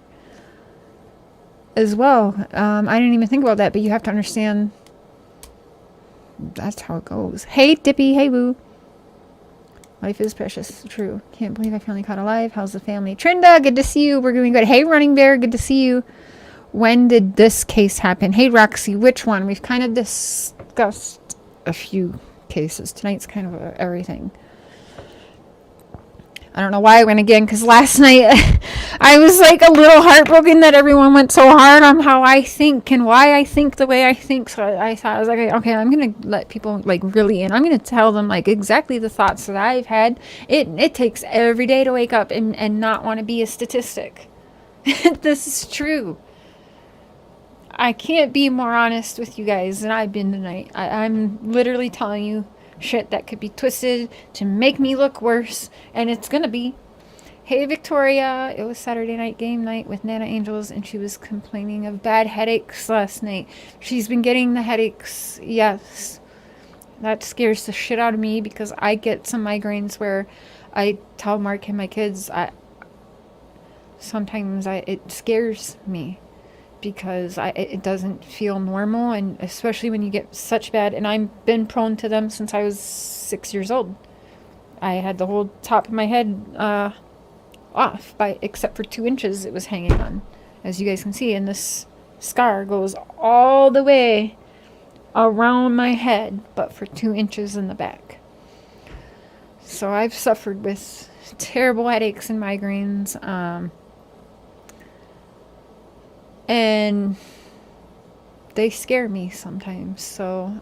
as well. I didn't even think about that, but you have to understand that's how it goes. Hey, Dippy. Hey, Boo. Life is precious. True. Can't believe I finally caught alive. How's the family? Trinda, good to see you. We're doing good. Hey, Running Bear, good to see you. When did this case happen? Hey, Roxy, which one? We've kind of discussed a few cases. Tonight's kind of everything. I don't know why I went again, because last night I was like a little heartbroken that everyone went so hard on how I think and why I think the way I think. So I thought, I was like, okay, I'm going to let people like really in. I'm going to tell them like exactly the thoughts that I've had. It takes every day to wake up and not want to be a statistic. This is true. I can't be more honest with you guys than I've been tonight. I'm literally telling you shit that could be twisted to make me look worse, and it's gonna be. Hey, Victoria, it was Saturday night game night with Nana Angels, and she was complaining of bad headaches last night. She's been getting the headaches. Yes, that scares the shit out of me, because I get some migraines where I tell Mark and my kids sometimes it scares me, because it doesn't feel normal, and especially when you get such bad, and I've been prone to them since I was 6 years old. I had the whole top of my head off, except for 2 inches it was hanging on, as you guys can see, and this scar goes all the way around my head, but for 2 inches in the back. So I've suffered with terrible headaches and migraines, and they scare me sometimes. So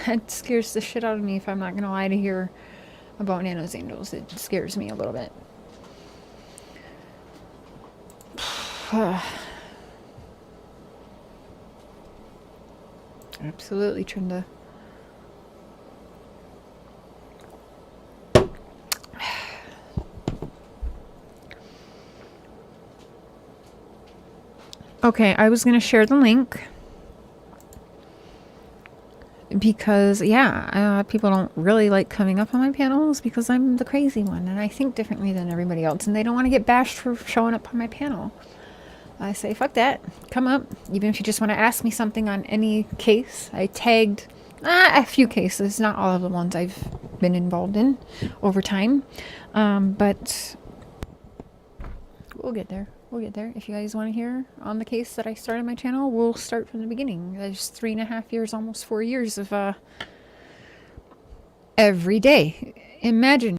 that scares the shit out of me, if I'm not gonna lie, to hear about Nana's Angels. It scares me a little bit. Absolutely, Trinda. Okay, I was going to share the link because, yeah, people don't really like coming up on my panels because I'm the crazy one and I think differently than everybody else, and they don't want to get bashed for showing up on my panel. I say, fuck that. Come up. Even if you just want to ask me something on any case. I tagged a few cases, not all of the ones I've been involved in over time. But we'll get there. We'll get there. If you guys want to hear on the case that I started my channel, we'll start from the beginning. There's 3.5 years, almost 4 years of every day. Imagine.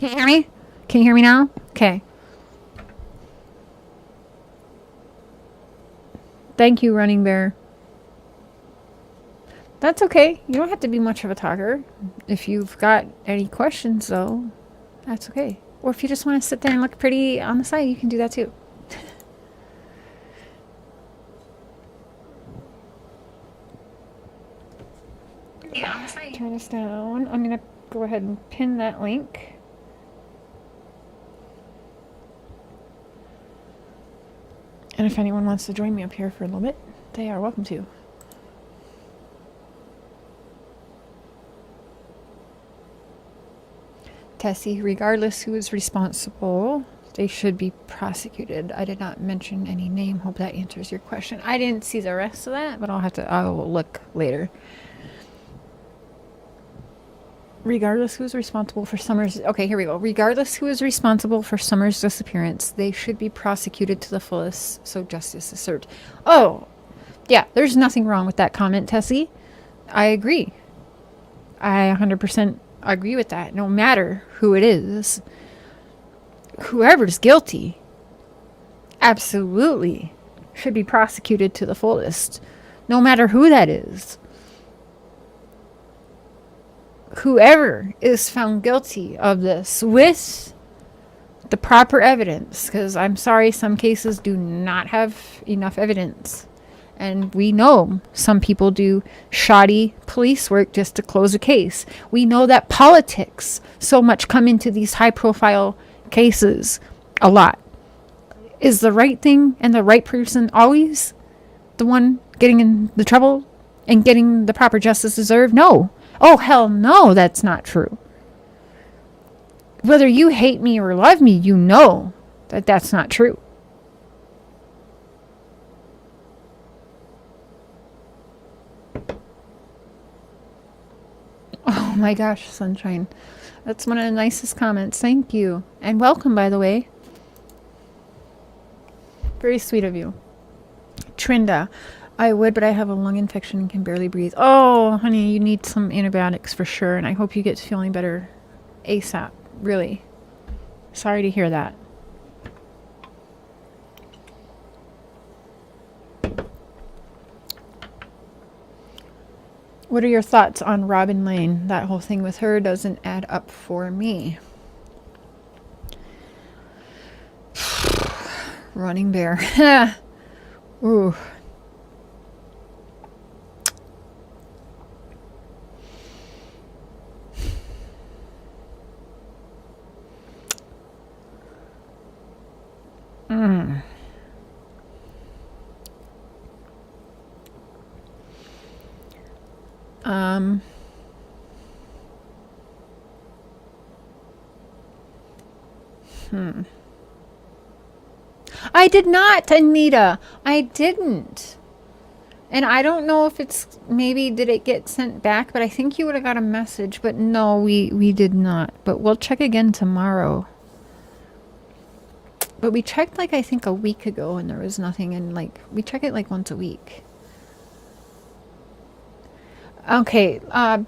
Can you hear me? Can you hear me now? Okay. Thank you, Running Bear. That's okay. You don't have to be much of a talker. If you've got any questions, though, that's okay. Or if you just want to sit there and look pretty on the side, you can do that too. Turn this down. I'm going to go ahead and pin that link. And if anyone wants to join me up here for a little bit, they are welcome to. Tessie, regardless who is responsible, they should be prosecuted. I did not mention any name. Hope that answers your question. I didn't see the rest of that, but I will look later. Regardless who is responsible for Summer's... Okay, here we go. Regardless who is responsible for Summer's disappearance, they should be prosecuted to the fullest, so justice is served. Oh, yeah, there's nothing wrong with that comment, Tessie. I agree. I 100% agree with that. No matter who it is, whoever's guilty absolutely should be prosecuted to the fullest. No matter who that is. Whoever is found guilty of this with the proper evidence, because I'm sorry, some cases do not have enough evidence. And we know some people do shoddy police work just to close a case. We know that politics so much come into these high profile cases a lot. Is the right thing and the right person always the one getting in the trouble and getting the proper justice deserved? No. Oh, hell no, that's not true. Whether you hate me or love me, you know that that's not true. Oh my gosh, Sunshine. That's one of the nicest comments. Thank you. And welcome, by the way. Very sweet of you. Trinda. I would, but I have a lung infection and can barely breathe. Oh, honey, you need some antibiotics for sure. And I hope you get feeling better ASAP. Really. Sorry to hear that. What are your thoughts on Robin Lane? That whole thing with her doesn't add up for me. Running Bear. Ooh. I did not, Anita. I didn't. And I don't know if it's, maybe did it get sent back, but I think you would have got a message. But no, we did not. But we'll check again tomorrow. But we checked like, I think a week ago and there was nothing. And like, we check it like once a week. Okay,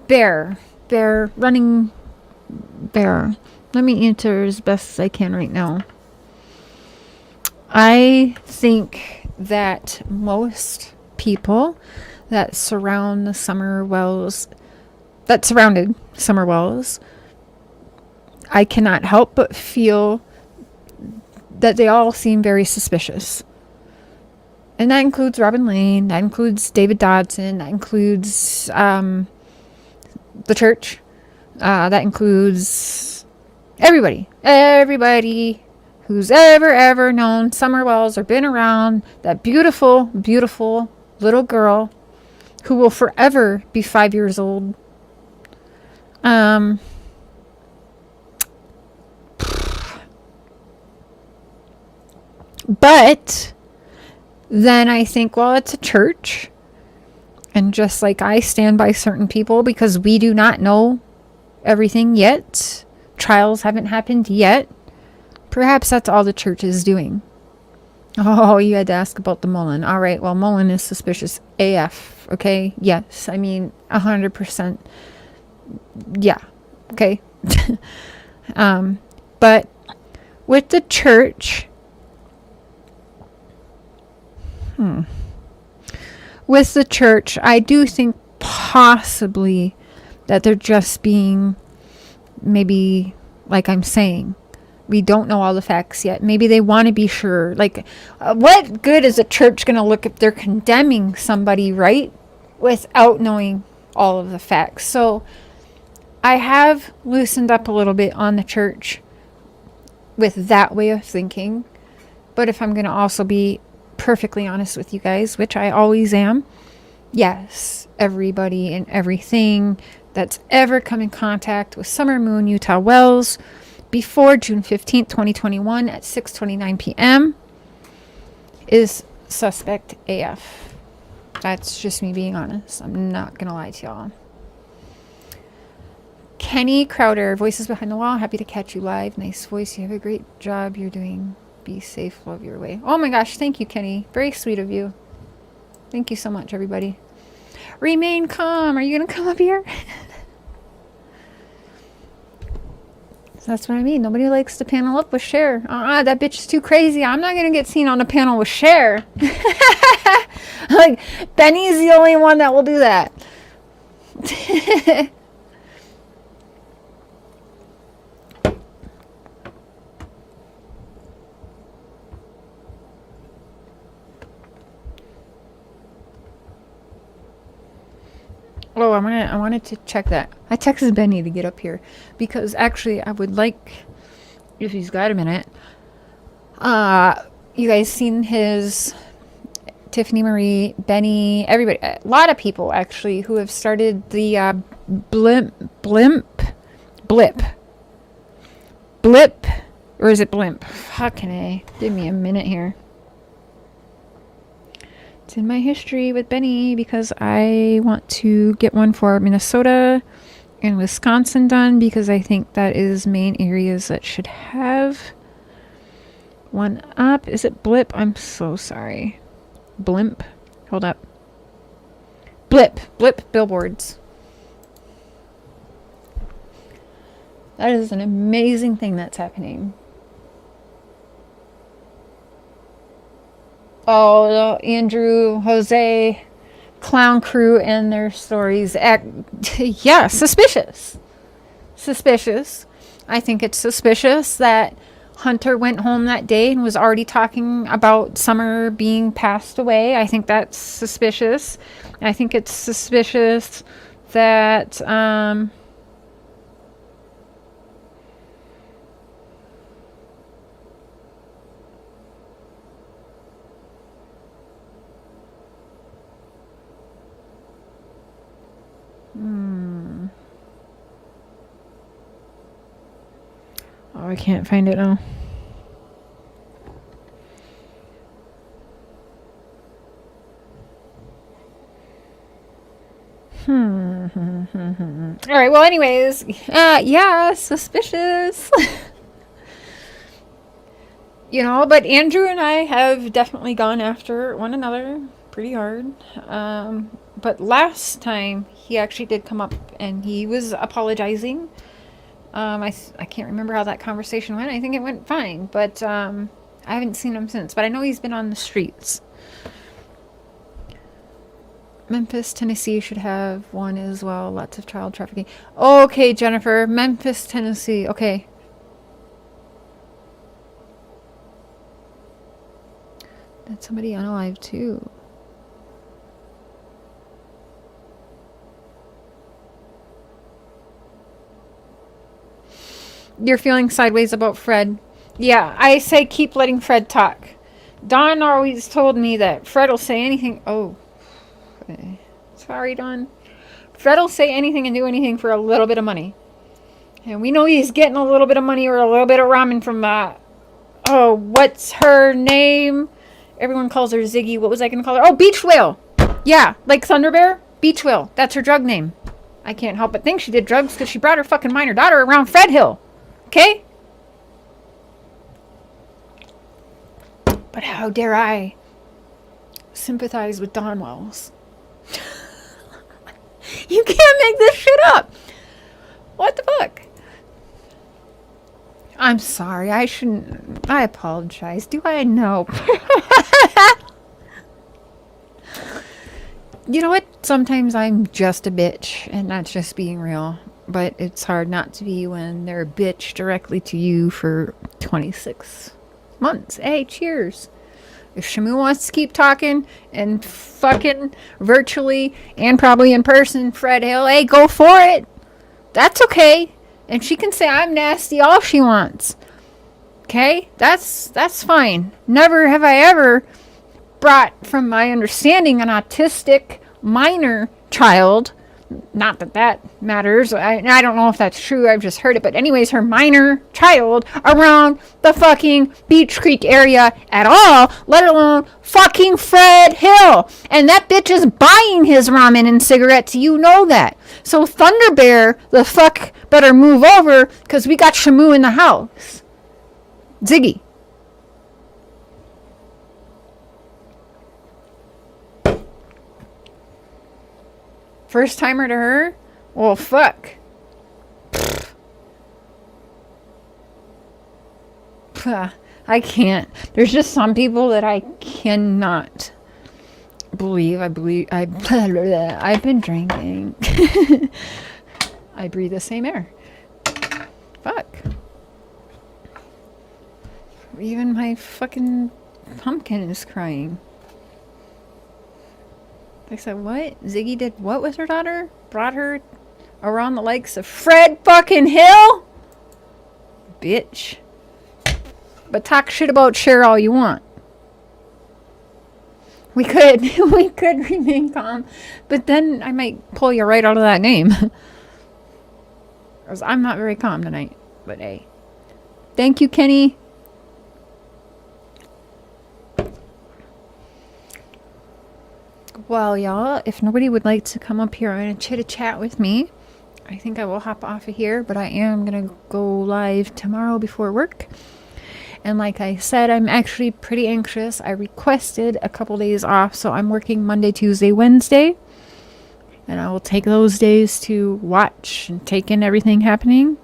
Bear, Running Bear. Let me answer as best as I can right now. I think that most people that surrounded Summer Wells, I cannot help but feel that they all seem very suspicious. And that includes Robin Lane, that includes David Dodson, that includes the church, that includes everybody who's ever known Summer Wells or been around that beautiful, beautiful little girl who will forever be 5 years old. But then I think, well, it's a church. And just like I stand by certain people because we do not know everything yet. Trials haven't happened yet. Perhaps that's all the church is doing. Oh, you had to ask about the Mullen. All right, well, Mullen is suspicious AF, okay? Yes, I mean, 100%. Yeah, okay? But with the church, I do think possibly that they're just being, maybe, like I'm saying, we don't know all the facts yet. Maybe they want to be sure. Like, what good is a church going to look if they're condemning somebody, right? Without knowing all of the facts. So I have loosened up a little bit on the church with that way of thinking. But if I'm going to also be perfectly honest with you guys, which I always am, yes, everybody and everything that's ever come in contact with Summer Moon Utah Wells before June 15th, 2021 at 6:29 p.m. is suspect AF. That's just me being honest. I'm not going to lie to y'all. Kenny Crowder, Voices Behind the Wall. Happy to catch you live. Nice voice. You have a great job you're doing. Be safe. Love your way. Oh my gosh. Thank you, Kenny. Very sweet of you. Thank you so much, everybody. Remain calm. Are you going to come up here? That's what I mean. Nobody likes to panel up with Cher. That bitch is too crazy. I'm not going to get seen on a panel with Cher. Like, Benny's the only one that will do that. Oh, I wanted to check that. I texted Benny to get up here because actually I would like, if he's got a minute, you guys seen his, Tiffany Marie, Benny, everybody, a lot of people actually who have started the blip, or is it blimp? Fucking A. Give me a minute here. It's in my history with Benny because I want to get one for Minnesota and Wisconsin done because I think that is main areas that should have one up. Is it blip? I'm so sorry. Blimp. Hold up. Blip billboards. That is an amazing thing that's happening. Oh, Andrew, Jose, Clown Crew and their stories. Yeah, suspicious. Suspicious. I think it's suspicious that Hunter went home that day and was already talking about Summer being passed away. I think that's suspicious. I think it's suspicious that oh, I can't find it now. All right, well, anyways, yeah, suspicious. You know, but Andrew and I have definitely gone after one another pretty hard. But last time he actually did come up and he was apologizing. I can't remember how that conversation went. I think it went fine, but I haven't seen him since. But I know he's been on the streets. Memphis, Tennessee should have one as well. Lots of child trafficking. Okay, Jennifer. Memphis, Tennessee. Okay. That's somebody unalive too. You're feeling sideways about Fred. Yeah, I say keep letting Fred talk. Don always told me that Fred will say anything. Oh, okay. Sorry, Don. Fred will say anything and do anything for a little bit of money. And we know he's getting a little bit of money or a little bit of ramen from, oh, what's her name? Everyone calls her Ziggy. What was I going to call her? Oh, Beach Whale. Yeah, like Thunder Bear. Beach Whale. That's her drug name. I can't help but think she did drugs because she brought her fucking minor daughter around Fred Hill. Okay? But how dare I sympathize with Don Wells? You can't make this shit up. What the fuck? I'm sorry. I shouldn't. I apologize. Do I know? You know what? Sometimes I'm just a bitch, and that's just being real. But it's hard not to be when they're a bitch directly to you for 26 months. Hey, cheers. If Shamu wants to keep talking and fucking virtually and probably in person, Fred Hill, hey, go for it. That's okay. And she can say I'm nasty all she wants. Okay? That's fine. Never have I ever brought, from my understanding, an autistic minor child, not that that matters, I don't know if that's true, I've just heard it, but anyways, her minor child around the fucking Beach Creek area at all, let alone fucking Fred Hill. And that bitch is buying his ramen and cigarettes, you know that. So Thunder Bear, the fuck better move over, because we got Shamu in the house. Ziggy. First timer to her? Well, fuck. I can't. There's just some people that I cannot believe. I've been drinking. I breathe the same air. Fuck. Even my fucking pumpkin is crying. I said, what? Ziggy did what with her daughter? Brought her around the likes of Fred fucking Hill? Bitch. But talk shit about Cher all you want. We could remain calm, but then I might pull you right out of that name. Because I'm not very calm tonight, but hey. Thank you, Kenny. Well, y'all, if nobody would like to come up here and chit-a-chat with me, I think I will hop off of here, but I am going to go live tomorrow before work. And like I said, I'm actually pretty anxious. I requested a couple days off, so I'm working Monday, Tuesday, Wednesday. And I will take those days to watch and take in everything happening.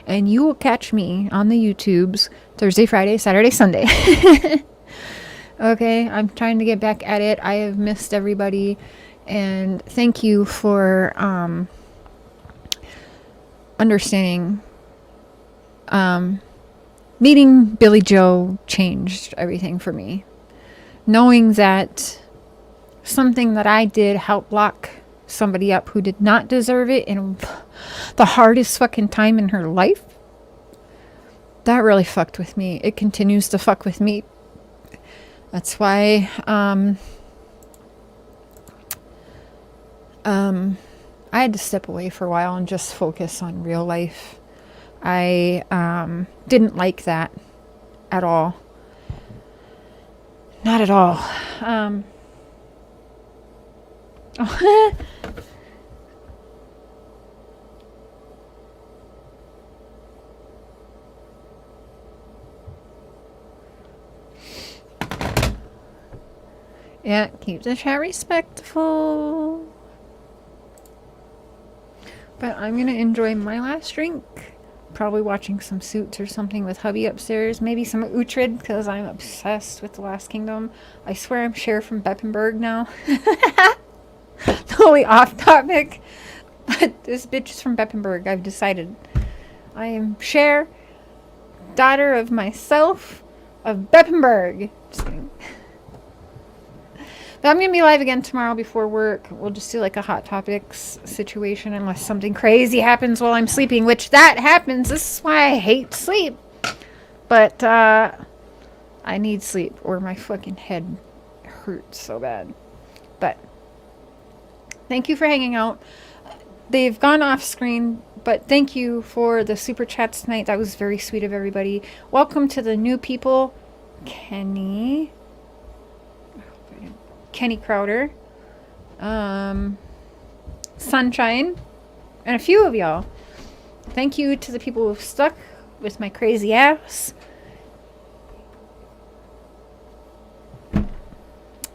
And you will catch me on the YouTubes Thursday, Friday, Saturday, Sunday. Okay, I'm trying to get back at it. I have missed everybody. And thank you for understanding. Meeting Billy Joe changed everything for me. Knowing that something that I did helped lock somebody up who did not deserve it in the hardest fucking time in her life, that really fucked with me. It continues to fuck with me. That's why I had to step away for a while and just focus on real life. I didn't like that at all. Not at all. Yeah, keep the chat respectful. But I'm going to enjoy my last drink. Probably watching some Suits or something with hubby upstairs. Maybe some Uhtred, because I'm obsessed with The Last Kingdom. I swear I'm Cher from Beppenberg now. Totally off topic. But this bitch is from Beppenberg, I've decided. I am Cher, daughter of myself, of Beppenberg. Just kidding. But I'm going to be live again tomorrow before work. We'll just do like a Hot Topics situation unless something crazy happens while I'm sleeping, which that happens. This is why I hate sleep. But I need sleep or my fucking head hurts so bad. But thank you for hanging out. They've gone off screen, but thank you for the super chats tonight. That was very sweet of everybody. Welcome to the new people. Kenny Crowder, Sunshine, and a few of y'all. Thank you to the people who've stuck with my crazy ass.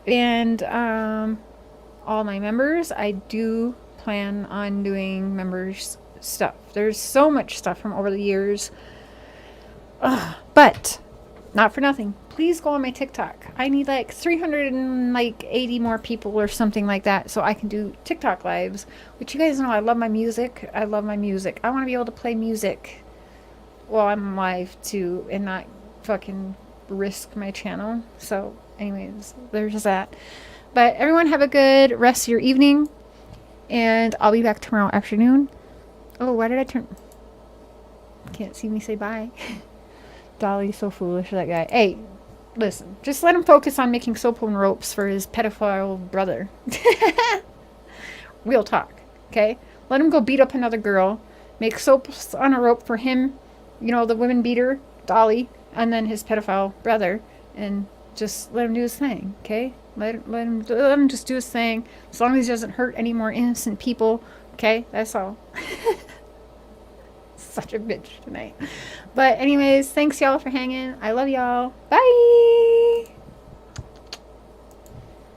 And all my members. I do plan on doing members stuff. There's so much stuff from over the years But not for nothing. Please go on my TikTok. I need like 380 more people or something like that so I can do TikTok lives. Which you guys know I love my music. I love my music. I want to be able to play music while I'm live too and not fucking risk my channel. So anyways, there's that. But everyone have a good rest of your evening. And I'll be back tomorrow afternoon. Oh, why did I turn... Can't see me say bye. Dolly's so foolish, that guy. Hey, listen. Just let him focus on making soap and ropes for his pedophile brother. Real talk, okay? Let him go beat up another girl. Make soaps on a rope for him. You know, the women beater, Dolly. And then his pedophile brother. And just let him do his thing, okay? Let him just do his thing. As long as he doesn't hurt any more innocent people, okay? That's all. Such a bitch tonight. But anyways, thanks y'all for hanging. I love y'all. Bye!